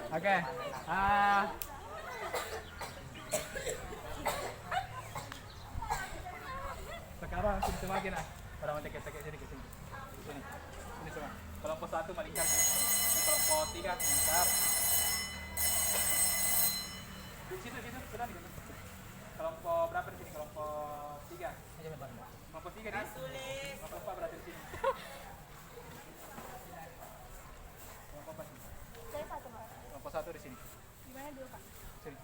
Oke. Sekarang sini semua lagi nah. Pada mau cek sini ke sini. Sini. Ini semua. Kelompok 1 melingkar. Ini kelompok 3 melingkar. Di situ sudah di situ. Kelompok berapa di sini? Kelompok 3. Kelompok 3 di. Kelompok 4 berarti di sini. Kelompok 4. Saya satu, Pak. Kelompok 1 di sini. Gimana dulu, Pak? Sini.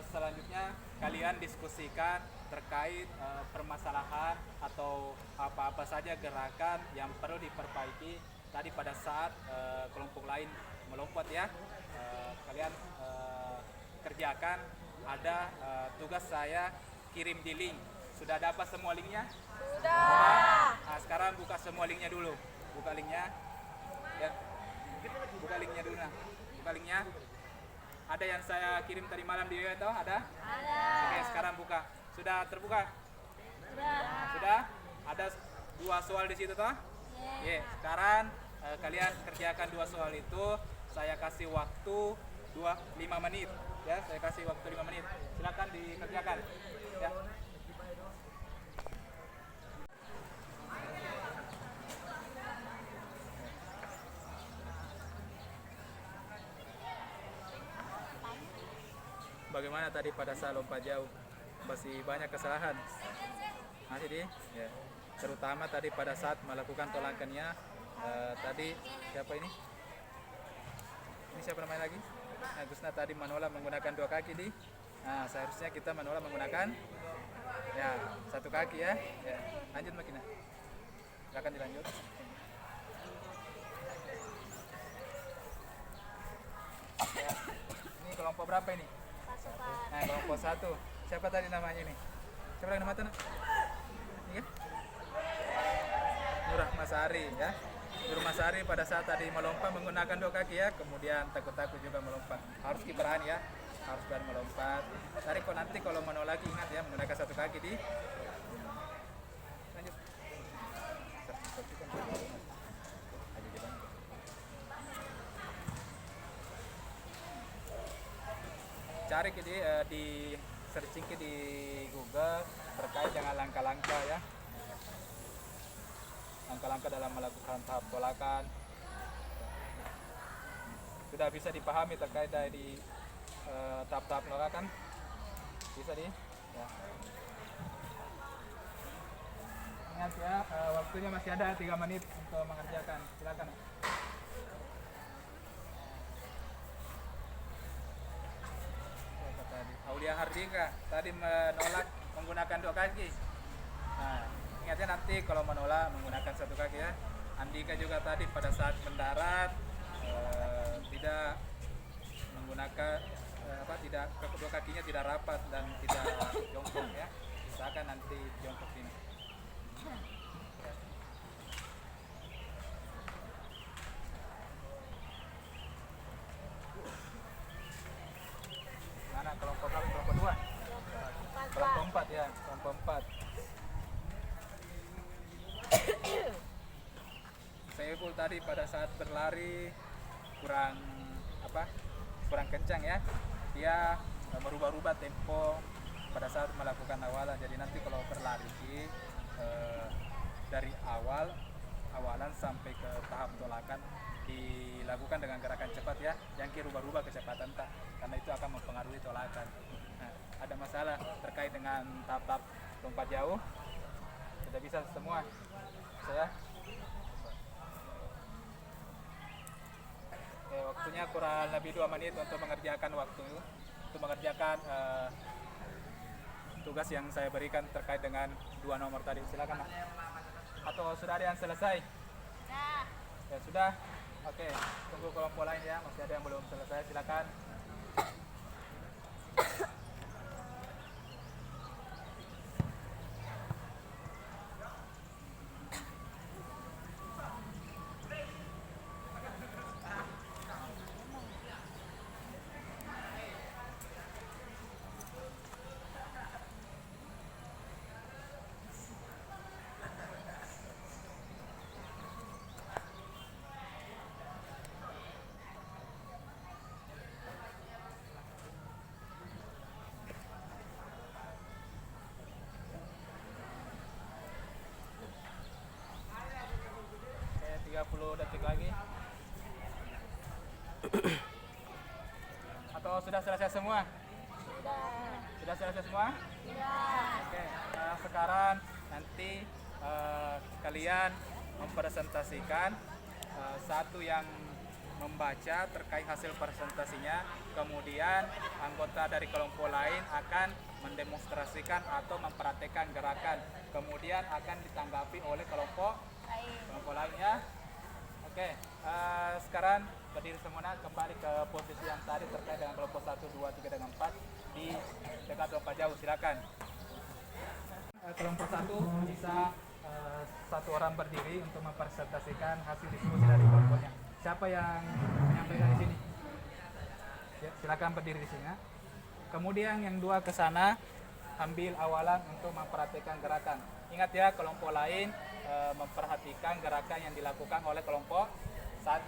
Selanjutnya kalian diskusikan terkait permasalahan atau apa-apa saja gerakan yang perlu diperbaiki tadi pada saat kelompok lain melompat ya. Kalian kerjakan, ada tugas saya kirim di link. Sudah dapat semua linknya? Sudah. Nah, sekarang buka semua linknya dulu. Buka linknya. Ya. Buka linknya dulu nah. Buka linknya. Ada yang saya kirim tadi malam di WA toh? Ada? Ada. Oke, sekarang buka. Sudah terbuka? Sudah. Sudah? Ada 2 soal di situ toh? Iya. Sekarang kalian kerjakan 2 soal itu. Saya kasih waktu 5 menit. Ya, saya kasih waktu 5 menit. Silakan dikerjakan. Ya. Bagaimana tadi pada saat lompat jauh? Masih banyak kesalahan. Masih di? Ya. Terutama tadi pada saat melakukan tolakannya. Tadi siapa ini? Ini siapa namanya lagi? Nah, Gusna tadi menolak menggunakan 2 kaki di. Nah, seharusnya kita menolak menggunakan ya 1 kaki ya. Ya. Lanjut Makina. Silakan dilanjut. Ya. Ini kelompok berapa ini? Nah, kelompok 1. Siapa tadi namanya ini? Siapa lagi nama itu? Ini kan? Nurah Masari ya. Nurah Masari pada saat tadi melompat menggunakan 2 kaki ya, kemudian takut-takut juga melompat. Harus kiperan ya. Harus berani melompat. Tadi kok nanti kalau menolak ingat ya menggunakan 1 kaki di. Lanjut. Cari di searching di Google terkait dengan langkah-langkah ya, langkah-langkah dalam melakukan tahap tolakan. Sudah bisa dipahami terkait dari tahap-tahap tolakan, bisa di ya. Ingat ya, waktunya masih ada 3 menit untuk mengerjakan. Silakan. Aulia Hardika tadi menolak menggunakan 2 kaki. Nah, ingatnya nanti kalau menolak menggunakan 1 kaki ya. Andika juga tadi pada saat mendarat tidak menggunakan tidak kedua kakinya tidak rapat dan tidak jongkok ya. Usahakan nanti jongkok ini. Mana kelompok berapa? Kelompok 2? Kelompok 4 ya, kelompok 4. Saiful tadi pada saat berlari kurang kurang kencang ya, dia merubah-rubah tempo pada saat melakukan awalan. Jadi nanti kalau berlari dari awalan sampai ke tahap tolakan dilakukan dengan gerakan cepat ya, jangan rubah-rubah kecepatan tak, karena itu akan mempengaruhi tolakan. Nah, ada masalah terkait dengan tahap lompat jauh, sudah bisa semua saya. Oke, waktunya kurang lebih 2 menit untuk mengerjakan tugas yang saya berikan terkait dengan 2 nomor tadi. Silakan. Atau sudah ada yang selesai? Ya sudah. Oke, tunggu kelompok lain ya, masih ada yang belum selesai. Silakan. Oke, 30 detik lagi. Atau sudah selesai semua? Sudah selesai semua? Oke, sekarang nanti kalian mempresentasikan, satu yang membaca terkait hasil presentasinya, kemudian anggota dari kelompok lain akan mendemonstrasikan atau mempraktekkan gerakan, kemudian akan ditanggapi oleh kelompok lainnya. Oke, sekarang berdiri semua, kembali ke posisi yang tadi terkait dengan kelompok 1, 2, 3, dan 4 di dekat lompat jauh. Silakan. Kelompok 1 bisa 1 orang berdiri untuk mempresentasikan hasil diskusi dari kelompoknya. Siapa yang menyampaikan di sini? Ya, silakan berdiri di sini. Ya. Kemudian yang 2 ke sana ambil awalan untuk mempraktikkan gerakan. Ingat ya, kelompok lain memperhatikan gerakan yang dilakukan oleh kelompok 1.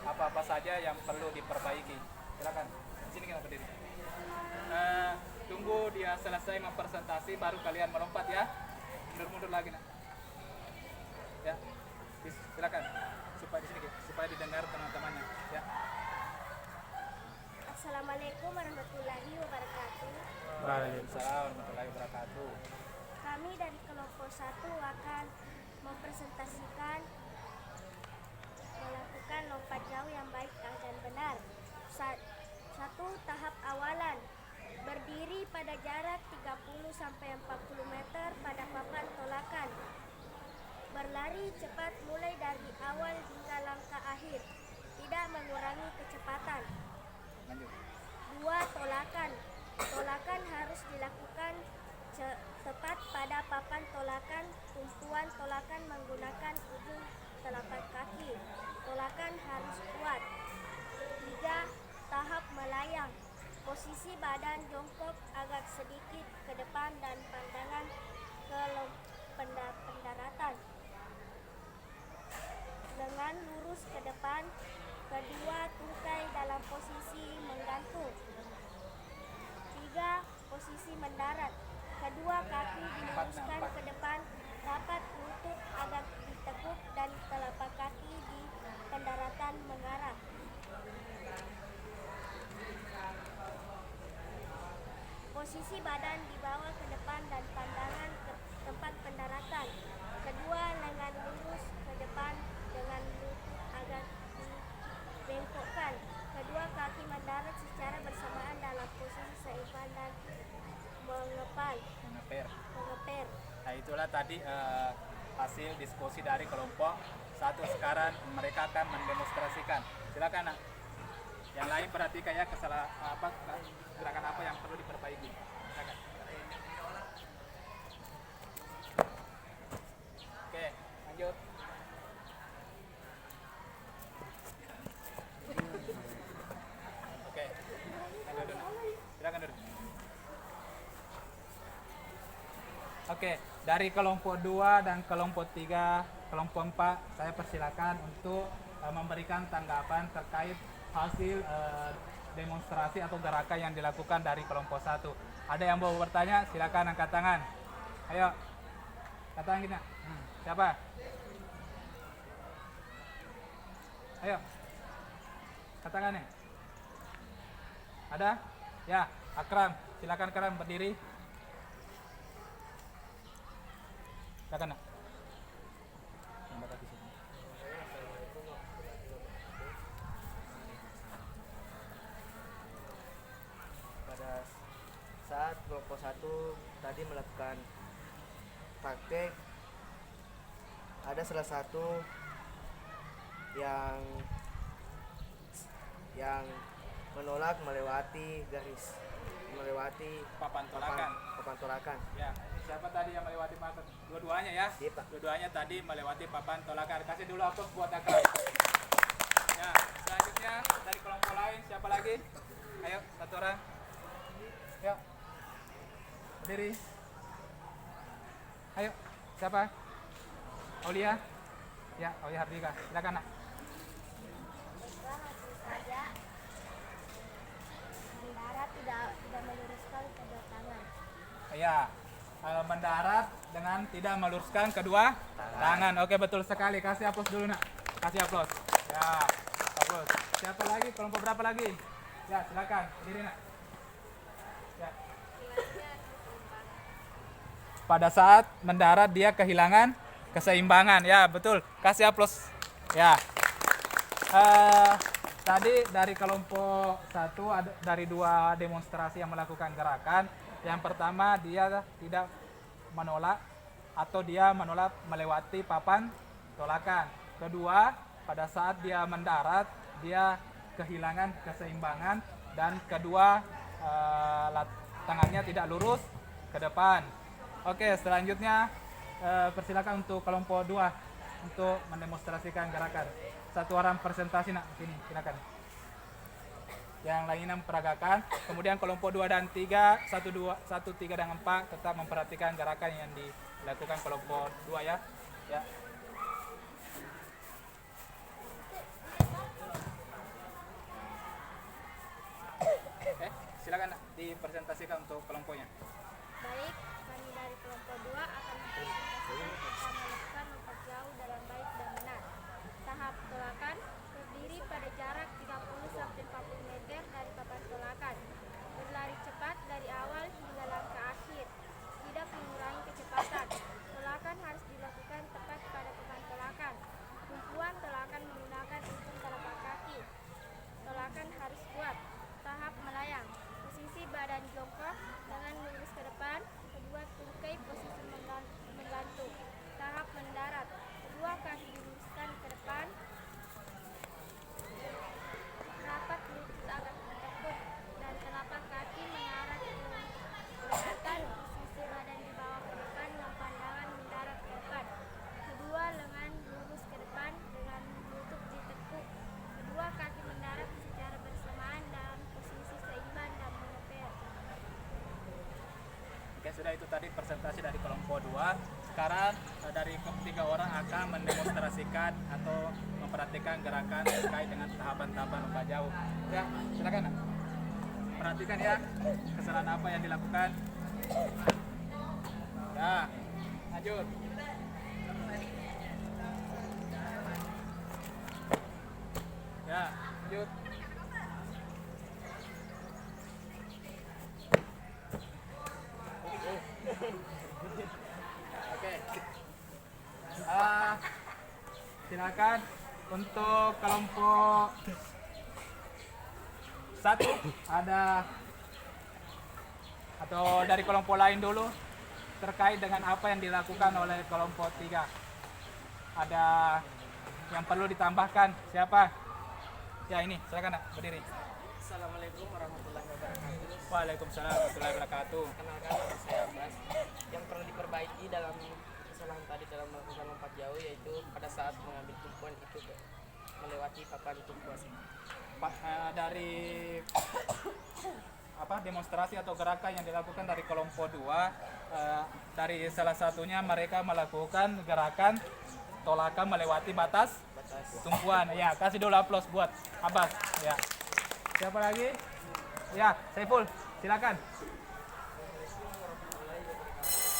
Apa-apa saja yang perlu diperbaiki. Silakan. Di sini kita berdiri. Tunggu dia selesai mempresentasi baru kalian melompat ya. Mundur lagi nah. Ya. Silakan. Supaya di sini supaya didengar teman-temannya ya. Assalamualaikum warahmatullahi wabarakatuh. Waalaikumsalam warahmatullahi wabarakatuh. Kami dari kelompok 1 akan mempresentasikan melakukan lompat jauh yang baik dan benar. 1. Tahap awalan. Berdiri pada jarak 30-40 meter pada papan tolakan. Berlari cepat mulai dari awal hingga langkah akhir, tidak mengurangi kecepatan. 2. Tolakan. Tolakan harus dilakukan tepat pada papan tolakan. Tumpuan tolakan menggunakan ujung telapak kaki. Tolakan harus kuat. 3. Tahap melayang. Posisi badan jongkok agak sedikit ke depan dan pandangan ke pendaratan. Lengan lurus ke depan. Kedua tungkai dalam posisi menggantung. 3. Posisi mendarat. Kedua kaki diluruskan ke depan, rapat lutut agak ditekuk dan telapak kaki di pendaratan mengarah. Posisi badan dibawa ke depan dan pandangan ke tempat pendaratan. Kedua lengan lurus ke depan dengan lutut agak dibengkokkan. Kedua kaki mendarat secara bersamaan dalam posisi seimbang dan mengeper. Nah itulah tadi hasil diskusi dari kelompok 1. Sekarang mereka akan mendemonstrasikan. Silakan nak. Yang lain perhatikan ya gerakan apa yang perlu diperbaiki. Silakan. Oke, lanjut. Oke, lanjut. Silakan duduk. Oke, dari kelompok 2 dan kelompok 3, kelompok 4, saya persilakan untuk memberikan tanggapan terkait hasil demonstrasi atau gerakan yang dilakukan dari kelompok 1. Ada yang mau bertanya? Silakan angkat tangan. Ayo, katakan kita. Siapa? Ayo, katakan nih. Ada? Ya, Akram. Silakan Akram berdiri. Silakan nak. Pada saat kelompok 1 tadi melakukan praktek, ada salah satu yang menolak melewati Papan tolakan. papan tolakan. Ya, siapa tadi yang melewati papan? Dua-duanya ya? Iya, Pak. Dua-duanya tadi melewati papan tolakan. Kasih dulu aplaus buat Akram. Ya, selanjutnya dari kelompok lain siapa lagi? Ayo, satu orang. Yuk. Berdiri. Ayo, siapa? Aulia? Ya, Aulia Hardika. Silakan nak. Langsung saja mendarat tidak meluruskan kedua tangan. Ya, mendarat dengan tidak meluruskan kedua tangan. Oke, betul sekali. Kasih aplaus dulu nak. Kasih aplaus. Ya, aplaus. Siapa lagi? Kelompok berapa lagi? Ya, silakan. Berdiri nak. Ya. Pada saat mendarat dia kehilangan keseimbangan. Ya, betul. Kasih aplaus. Ya. Tadi dari kelompok 1 ada dari 2 demonstrasi yang melakukan gerakan. Yang pertama dia tidak menolak atau dia menolak melewati papan tolakan. Kedua, pada saat dia mendarat dia kehilangan keseimbangan dan kedua tangannya tidak lurus ke depan. Oke, selanjutnya persilakan untuk kelompok 2 untuk mendemonstrasikan gerakan. Satu orang presentasi nak sini, silakan. Yang lainnya memperagakan. Kemudian kelompok 2 dan 3, 1, 3 dan 4 tetap memperhatikan gerakan yang dilakukan kelompok 2 ya. Ya. Silakan nak, dipresentasikan untuk kelompoknya. Baik, kami dari kelompok 2 akan mempresentasikan tentang melakukan lompat jauh dalam baik dan benar. Tahap tolakan terdiri pada jarak 30-40 meter dari papan tolakan. Berlari cepat dari awal hingga langkah akhir. Tidak mengurangi kecepatan. Tolakan harus dilakukan tepat pada papan tolakan. Tumpuan tolakan menggunakan ujung telapak kaki. Tolakan harus kuat. Tahap melayang. Posisi badan jongkok dengan lurus ke depan. Kedua tungkai posisi menggantung. Tahap mendarat. Kedua kaki diluruskan ke depan. Rapat lutut agak mentekuk dan telapak kaki mengarah ke belakang. Posisi badan di bawah ke depan dan pandangan mendarat ke depan. Kedua lengan lurus ke depan dengan lutut ditekuk. Kedua kaki mendarat secara bersamaan dalam posisi seimbang dan mengeper. Oke, sudah itu tadi presentasi dari kelompok 2. Sekarang dari 3 orang akan mendemonstrasikan atau memperhatikan gerakan terkait dengan tahapan-tahapan lompat jauh. Ya, silakan nak. Perhatikan ya kesalahan apa yang dilakukan. Ya, lanjut. Ya, lanjut. Oke. Silakan untuk kelompok 1 ada atau dari kelompok lain dulu terkait dengan apa yang dilakukan oleh kelompok 3. Ada yang perlu ditambahkan? Siapa? Ya, ini silakan nak, berdiri. Assalamualaikum warahmatullahi wabarakatuh. Waalaikumsalam warahmatullahi wabarakatuh. Kenalkan, nama saya Abbas. Yang perlu diperbaiki dalam kesalahan tadi dalam melakukan lompat jauh yaitu pada saat mengambil tumpuan itu melewati papan tumpuan. Dari demonstrasi atau gerakan yang dilakukan dari kelompok 2, dari salah satunya mereka melakukan gerakan tolakan melewati batas tumpuan. Ya, kasih dulu aplaus buat Abbas. Ya. Siapa lagi? Ya, Saiful, silakan.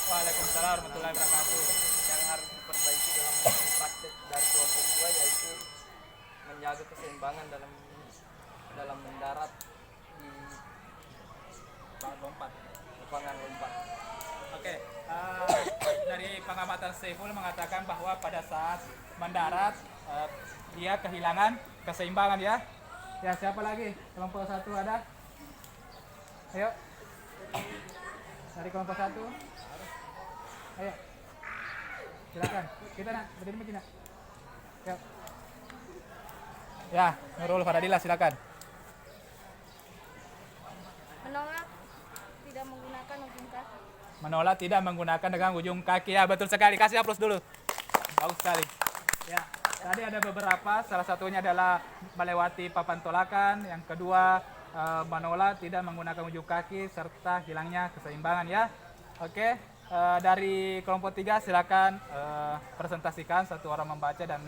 Waalaikumsalam warahmatullahi wabarakatuh. Yang harus diperbaiki dalam praktek dari kelompok 2 yaitu menjaga keseimbangan dalam mendarat di Lompat. lapangan lompat. Oke, dari pengamatan Saiful mengatakan bahwa pada saat mendarat dia kehilangan keseimbangan ya. Ya, siapa lagi? Kelompok 1 ada? Ayo. Dari kelompok 1. Ayo. Silakan. Kita nak berdiri begini. Yuk. Ya, Nurul Faradila silakan. Menolak tidak menggunakan ujung kaki. Menolak tidak menggunakan dengan ujung kaki. Ya, betul sekali. Kasih aplaus dulu. Bagus sekali. Ya, tadi ada beberapa. Salah satunya adalah melewati papan tolakan. Yang kedua, menolak tidak menggunakan ujung kaki serta hilangnya keseimbangan ya. Oke, dari kelompok 3 silakan presentasikan, satu orang membaca dan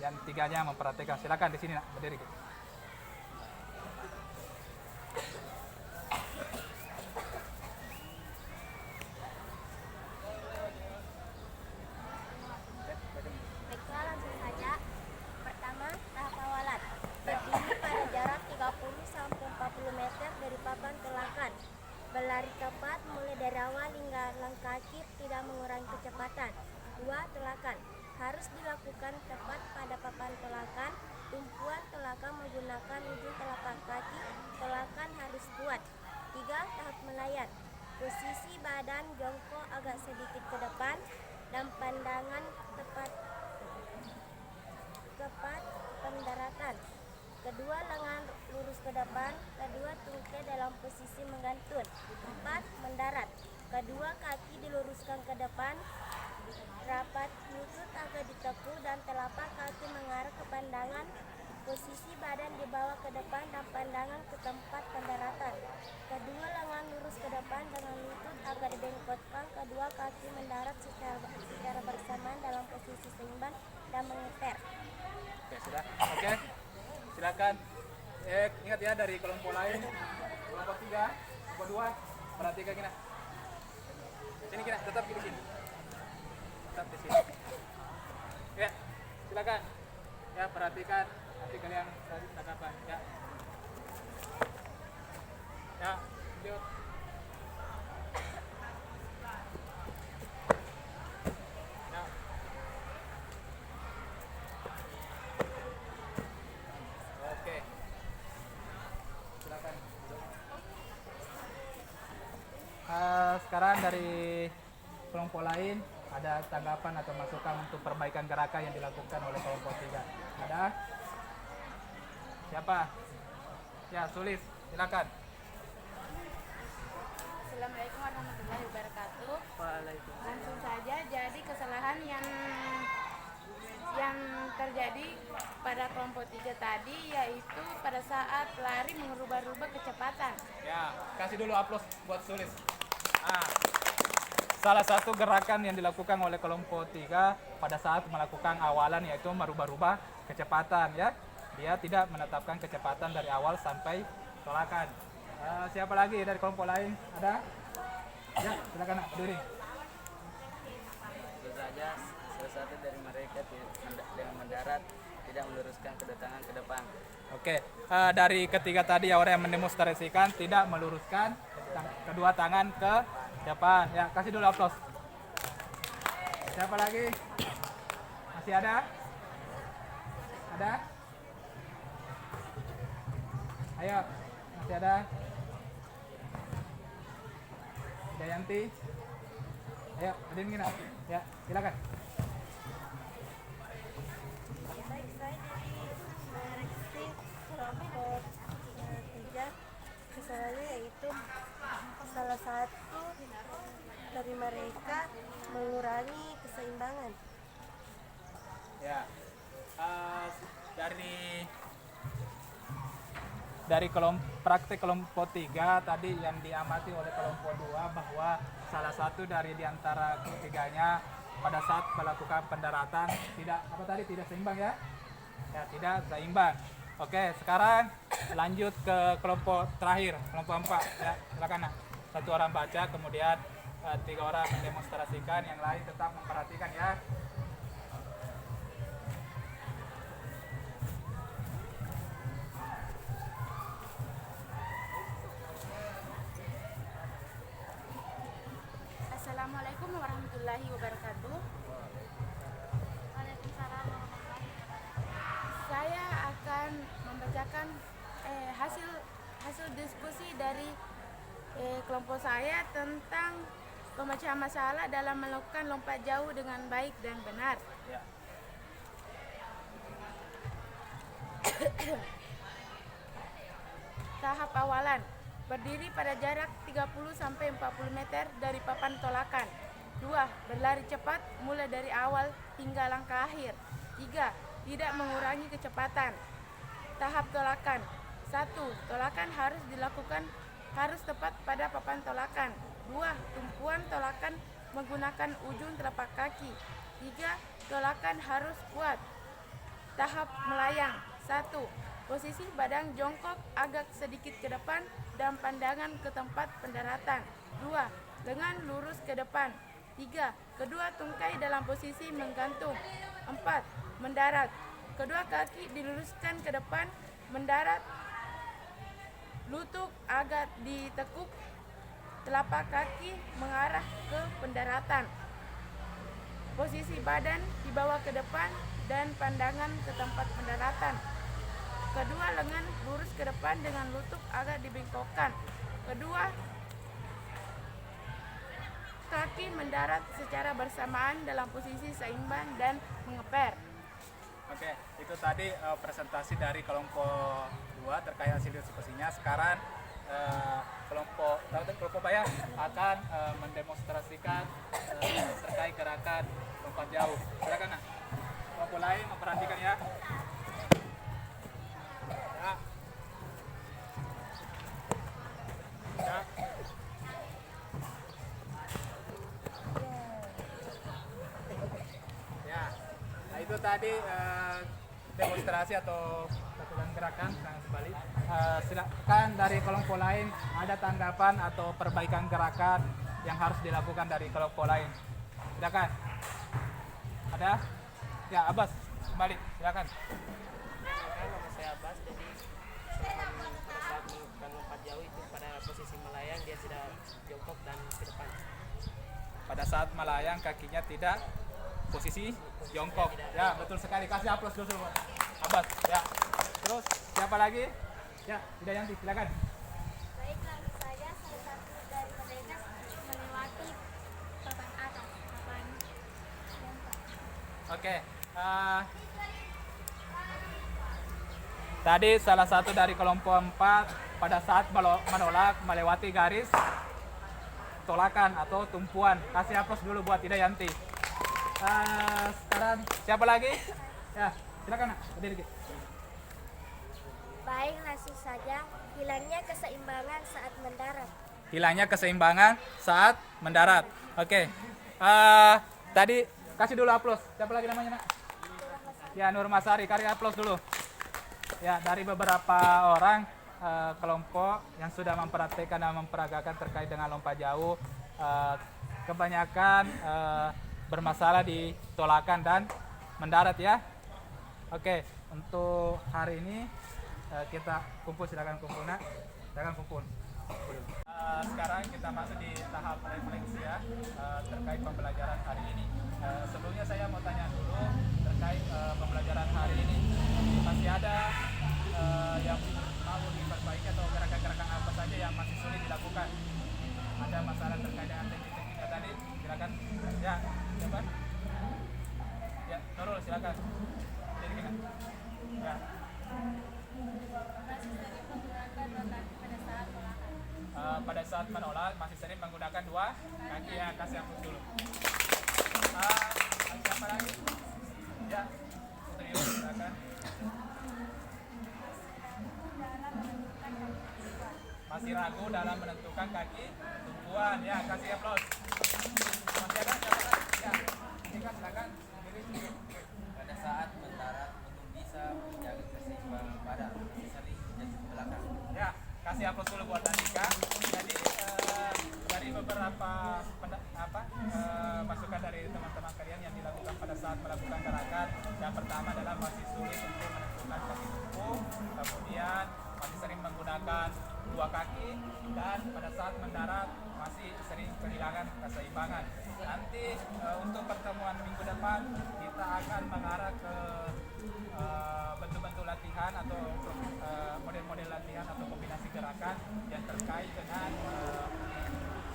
yang tiganya memperhatikan. Silakan di sini nak berdiri. Baiklah, langsung saja. Pertama, tahap awalan. Berdiri pada jarak 30 sampai 40 meter dari papan tolakan. Berlari tepat mulai dari awal hingga langkah akhir, tidak mengurangi kecepatan. 2. Tolakan. Harus dilakukan tepat pada papan tolakan. Tumpuan tolakan menggunakan ujung telapak kaki. Tolakan harus kuat. 3. Tahap melayar. Posisi badan jongkok agak sedikit ke depan dan pandangan tepat pendaratan. Kedua, lengan lurus ke depan. Kedua, tungkai dalam posisi menggantun. 4. Mendarat. Kedua, kaki diluruskan ke depan. Rapat lutut agak ditekuk dan telapak kaki mengarah ke pandangan. Posisi badan dibawa ke depan dan pandangan ke tempat pendaratan. Kedua, lengan lurus ke depan dengan lutut agak dibengkotkan. Kedua, kaki mendarat secara bersamaan dalam posisi seimbang dan mengeper. Oke, sudah. Oke. Silakan. Ingat ya, dari kelompok lain, kelompok 3, kelompok 2, perhatikan kita. Sini kita, tetap di sini. Tetap di sini. Ya, silakan. Ya, perhatikan. Nanti kalian tanggapan. Ya. Ya, lanjut. Ya. Oke. Silakan. Sekarang dari kelompok lain ada tanggapan atau masukan untuk perbaikan gerakan yang dilakukan oleh kelompok 3. Ada? Siapa? Ya, Sulis, silakan. Assalamualaikum warahmatullahi wabarakatuh. Waalaikumsalam. Langsung saja, jadi kesalahan yang terjadi pada kelompok 3 tadi yaitu pada saat lari mengubah-ubah kecepatan. Ya, kasih dulu aplaus buat Sulis. Salah satu gerakan yang dilakukan oleh kelompok 3 pada saat melakukan awalan yaitu merubah-rubah kecepatan ya. Dia tidak menetapkan kecepatan dari awal sampai tolakan. Siapa lagi dari kelompok lain? Ada? Ya, silakan nak berdiri. Tentu saja salah satu dari mereka dengan mendarat tidak meluruskan kedatangan ke depan. Oke, dari ketiga tadi orang yang mendemonstrasikan tidak meluruskan kedua tangan ke depan. Ya, kasih dulu aplaus. Siapa lagi? Masih ada? Ada? Ayo, masih ada? Jayanti? Ayo, hadirin kita. Ya, silakan. Baik, saya dari direksi kelompok 3. Kesalahannya yaitu salah satu dari mereka mengurangi keseimbangan. Ya, dari praktik kelompok 3 tadi yang diamati oleh kelompok 2 bahwa salah satu dari diantara ketiganya pada saat melakukan pendaratan tidak seimbang ya, tidak seimbang. Oke, sekarang lanjut ke kelompok terakhir, kelompok 4 ya. Silakan nak. 1 orang baca, kemudian 3 orang mendemonstrasikan, yang lain tetap memperhatikan ya. Assalamualaikum warahmatullahi wabarakatuh. Waalaikumsalam warahmatullahi wabarakatuh. Saya akan membacakan hasil diskusi dari kelompok saya tentang pemecahan masalah dalam melakukan lompat jauh dengan baik dan benar. Ya. Tahap awalan, berdiri pada jarak 30-40 meter dari papan tolakan. 2. Berlari cepat mulai dari awal hingga langkah akhir. 3. Tidak mengurangi kecepatan. Tahap tolakan. 1. Tolakan harus tepat pada papan tolakan. 2. Tumpuan tolakan menggunakan ujung telapak kaki. 3. Tolakan harus kuat. Tahap melayang. 1. Posisi badan jongkok agak sedikit ke depan dan pandangan ke tempat pendaratan. 2. Lengan lurus ke depan. 3. Kedua tungkai dalam posisi menggantung. 4. Mendarat. Kedua kaki diluruskan ke depan, mendarat. Lutut agak ditekuk, telapak kaki mengarah ke pendaratan. Posisi badan dibawa ke depan dan pandangan ke tempat pendaratan. Kedua lengan lurus ke depan dengan lutut agak dibengkokkan. Kedua kaki mendarat secara bersamaan dalam posisi seimbang dan mengeper. Oke, itu tadi presentasi dari kelompok 2 terkait hasil diskusinya. Sekarang kelompok Bayang akan mendemonstrasikan terkait gerakan lompat jauh. Silakan nak. Kelompok lain memperhatikan ya. Ya. Ya. Nah, itu tadi demonstrasi atau lakukan gerakan sangat kembali. Silakan dari kelompok lain ada tanggapan atau perbaikan gerakan yang harus dilakukan dari kelompok lain. Silakan. Ada? Ya, Abbas kembali. Silakan. Nama saya Abbas. Jadi pada saat melakukan lompat jauh itu pada posisi melayang dia tidak jongkok dan ke depan. Pada saat melayang kakinya tidak posisi jongkok. Ya, betul sekali. Kasih aplaus dulu buat Abbas. Ya. Terus siapa lagi? Ya, Widayanti, silakan. Baik, langsung saja salah satu dari mereka melewati papan atas, papan yang Oke. Tadi salah satu dari kelompok 4 pada saat menolak melewati garis tolakan atau tumpuan. Kasih aplaus dulu buat Widayanti. Sekarang siapa lagi? Ya, silakan nak. Berdiri dikit. Baik, langsung saja hilangnya keseimbangan saat mendarat. Hilangnya keseimbangan saat mendarat. Oke. Tadi kasih dulu aplaus. Siapa lagi namanya, Nak? Ya, Nur Masari. Kasih aplaus dulu. Ya, dari beberapa orang kelompok yang sudah memperhatikan dan memperagakan terkait dengan lompat jauh, kebanyakan bermasalah di tolakan dan mendarat ya. Oke, untuk hari ini kita kumpul, silakan kumpul nak, silakan kumpul. Sekarang kita masuk di tahap refleksi ya, terkait pembelajaran hari ini. Sebelumnya saya mau tanya dulu terkait pembelajaran hari ini. Masih ada yang mau diperbaiki atau gerakan-gerakan apa saja yang masih sulit dilakukan? Ada masalah terkait dengan teknik-tekniknya tadi? Silakan. Ya, siapa? Ya, Nurul silakan. Jadi gimana? Ya. Pada saat menolak masih sering menggunakan dua kaki ya, kasih ampun dulu. Siapa lagi? Ya, Putri silakan. Masih ragu dalam menentukan kaki tumpuan ya, kasih aplaus. Masih ada siapa lagi? Ya, silakan. Pada saat mendarat belum bisa menjaga keseimbangan badan masih sering jatuh ke belakang. Ya, kasih aplaus dulu buat Andika. Jadi dari beberapa masukan dari teman-teman kalian yang dilakukan pada saat melakukan gerakan, yang pertama adalah masih sulit untuk menentukan kaki tumpu, kemudian masih sering menggunakan dua kaki, dan pada saat mendarat masih sering kehilangan keseimbangan. Nanti untuk pertemuan minggu depan kita akan mengarah ke bentuk-bentuk latihan atau model-model latihan atau kombinasi gerakan yang terkait dengan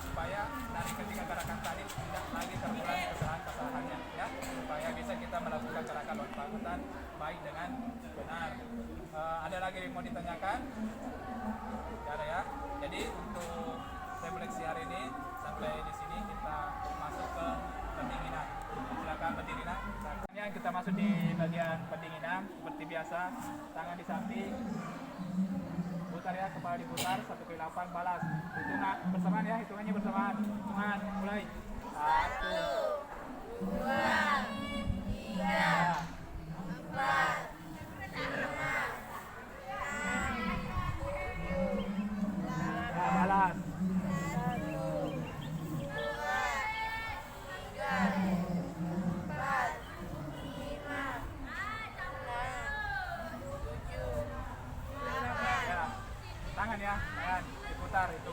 supaya dari ketiga gerakan tadi tidak lagi terulang kesalahan-kesalahannya, ya, supaya bisa kita melakukan gerakan lompatan baik dengan benar. Ada lagi yang mau ditanyakan? Tidak ada, ya. Jadi untuk refleksi hari ini sampai di sini kita masuk ke pendinginan. Silakan berdiri, nak. Kita masuk di bagian pendinginan seperti biasa, tangan di samping, putar ya, kepala diputar 1 ke 8 balas. Hitungan bersamaan ya, hitungannya bersamaan. Hitungan mulai. 1, 2, 3, 4, 5, 6, 7, 8. Balas.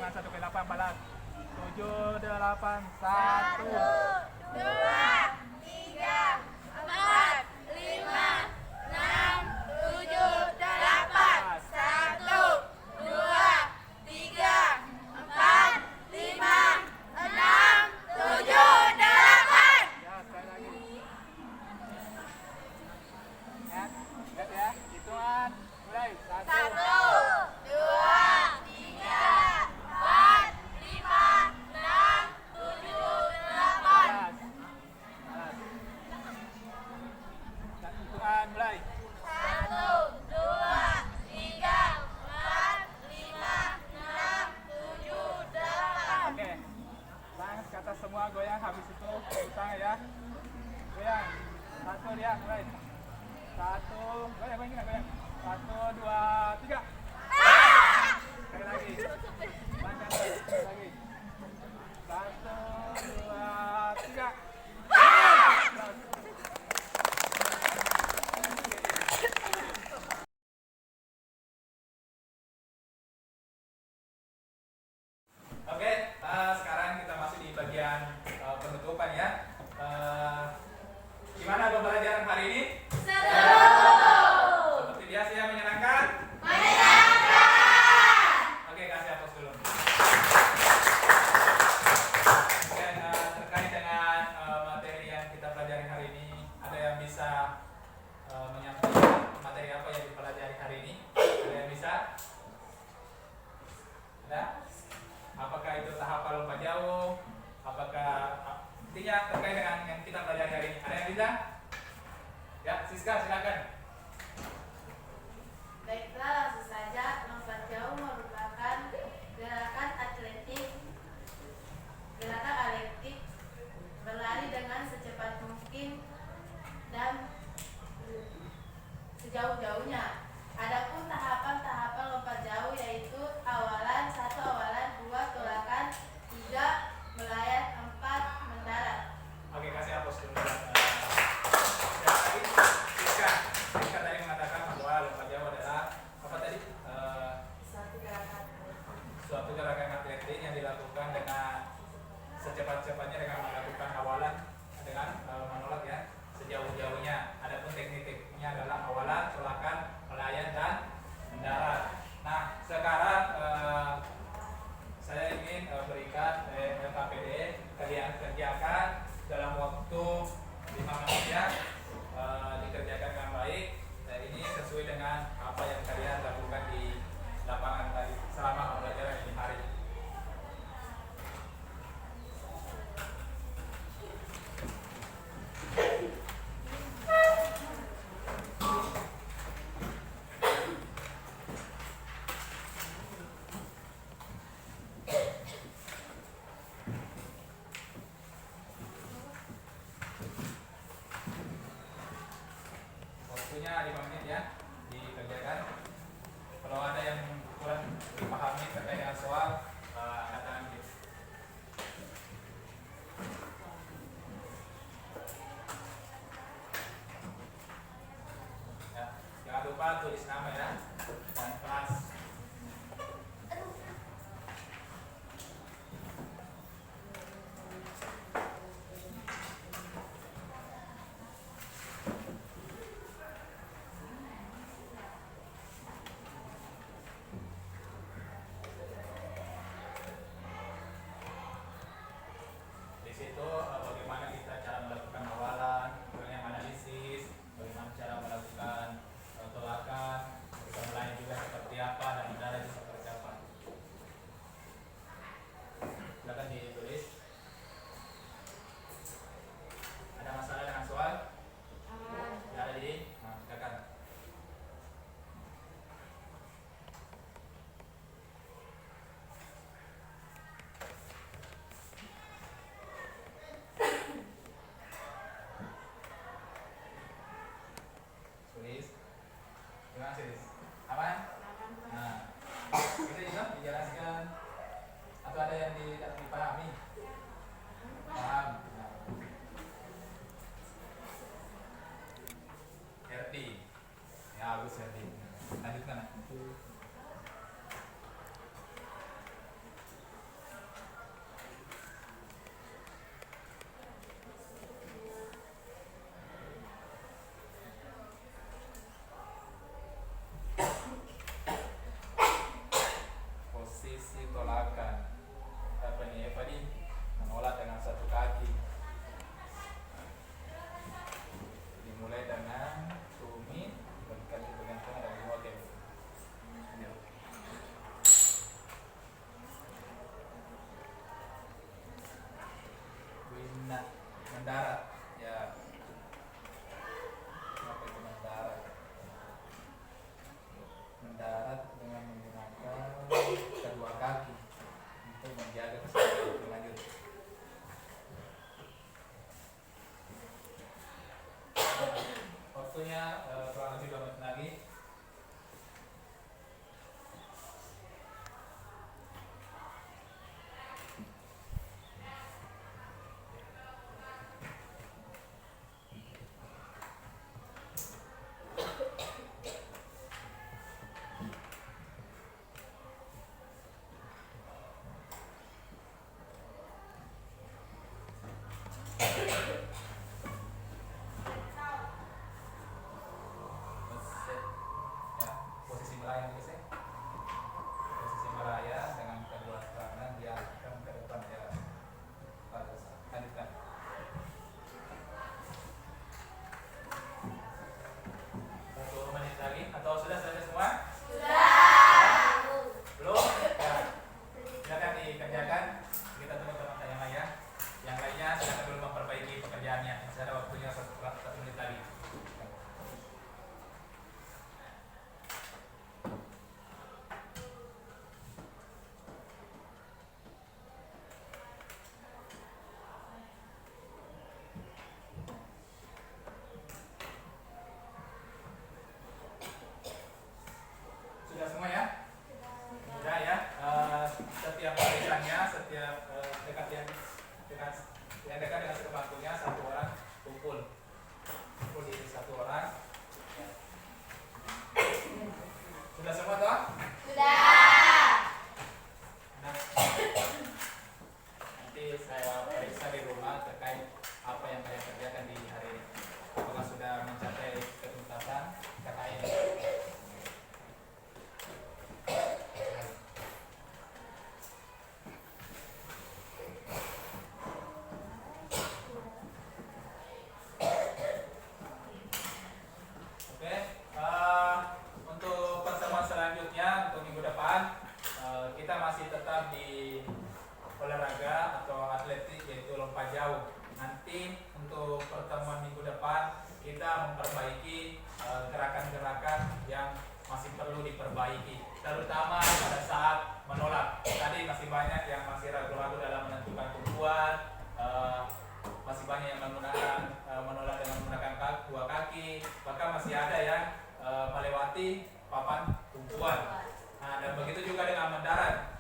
1 ke 8 balas. 7, 8, 1, 2, 3, 4, 5, 6, 7, 8. 1, 2, 3, 4, 5, 6, 7, 8. Ya, sekali lagi. Lihat ya, hitungan mulai. 1, 2, semua goyang, habis itu utang ya. Goyang. 1 dia mulai. 1, goyang. 1, 2, 3. Sekali lagi. Langkah sekali lagi. 1, 2, 3. Oke, sekarang kita masuk di bagian penutupan ya. Gimana pembelajaran hari ini? Seru! Seperti biasa ya, menyenangkan? Menyenangkan! Oke, kasih aplaus dulu. Dan terkait dengan materi yang kita pelajari hari ini, ada yang bisa menyampaikan materi apa yang dipelajari hari ini? Ada yang bisa? Ada? Apakah itu tahapan lompat jauh? Apakah intinya terkait dengan yang kita pelajari hari ini? Ada yang bisa? Ya, Siska silakan. Baiklah, langsung saja. Lompat jauh merupakan gerakan atletik berlari dengan secepat mungkin dan sejauh-jauhnya. Adapun tahapan-tahapan lompat jauh yaitu awalan 1 awalan, 2 tolakan, 3 melayang, 4 mendarat. Oke, kasih aplaus dulu. Siska tadi mengatakan bahwa lompat jauh adalah apa tadi? Suatu gerakan atletik yang dilakukan dengan secepat-cepatnya dengan melakukan awalan dengan menolak ya sejauh-jauhnya. Adapun teknik-tekniknya adalah awalan, tolakan, melayang dan mendarat. Nah, sekarang saya ingin berikan LKPD kalian kerjakan dalam waktu 5 menit ya. Dikerjakan dengan baik. Dan ini sesuai dengan apa yang kalian lakukan di lapangan tadi selama pembelajaran ini hari. soal, angkat tangan gitu. Ya, jangan lupa tulis nama ya dan kelas. Di situ bagaimana kita cara melakukan awalan, bagaimana analisis, bagaimana cara melakukan tolakan, kita mulai juga seperti apa dan mendarat itu seperti apa. Silakan ditulis. Ada masalah dengan soal? Tidak ada di? Nah, silakan. Tulis. Gimana sih? Aman? Nah, itu juga dijelaskan atau ada yang tidak dipahami? Paham? Nah. Herdi. Ya, bagus Herdi. Lanjutkan. Posisi tolakan. Apa nih? Apa nih? Menolak dengan satu kaki. Dimulai dengan tumit, berkali bagian tengah dan dua kaki. Wina mendarat. Ya. Apa itu mendarat? Mendarat dengan menggunakan kedua kaki untuk menjaga keseimbangan. Lanjut. Waktunya kurang lebih 2 menit lagi. Ya, posisi melayang guys ya. Posisi melayang dengan kedua tangan diangkat ke depan ya. Bagus. Lanjutkan. Satu menit lagi atau sudah selesai semua? Belum? Ya. Silakan dikerjakan. Kita tunggu teman-teman yang lain ya. Yang lainnya silakan dulu memperbaiki pekerjaannya. Masih ada waktunya 1 menit lagi. Sudah semua ya? Sudah ya. Setiap barisannya, setiap dekat yang dekat dengan satu bangkunya, satu orang kumpul di satu orang. Sudah semua toh? Nah, nanti saya periksa di rumah terkait apa yang kalian kerjakan di hari ini. Apakah sudah mencapai ketuntasan KKN? Oke, untuk pertemuan selanjutnya untuk minggu depan kita masih tetap di olahraga atau atletik yaitu lompat jauh. Nanti untuk pertemuan minggu depan kita memperbaiki gerakan-gerakan yang masih perlu diperbaiki, terutama pada saat menolak. Tadi masih banyak yang masih ragu-ragu dalam menentukan tumpuan, masih banyak yang menggunakan menolak dengan menggunakan dua kaki, bahkan masih ada yang melewati papan tumpuan. Nah, dan begitu juga dengan mendarat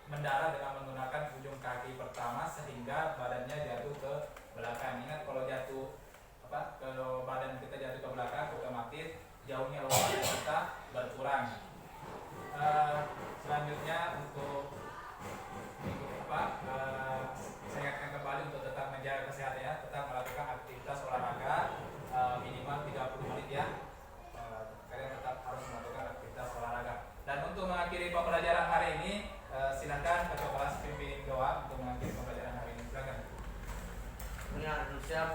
mendarat dengan menggunakan ujung kaki pertama sehingga badannya jatuh ke belakang. Ingat kalau badan kita jatuh ke belakang, otomatis jauhnya lompatan kita berkurang. Selanjutnya untuk saya ingatkan kembali untuk tetap menjaga kesehatan ya, tetap melakukan aktivitas olahraga minimal 30 menit ya. Kalian tetap harus melakukan aktivitas olahraga. Dan untuk mengakhiri pembelajaran hari ini, silakan ketua kelas pimpin doa untuk mengakhiri pembelajaran hari ini. Silakan. Siap.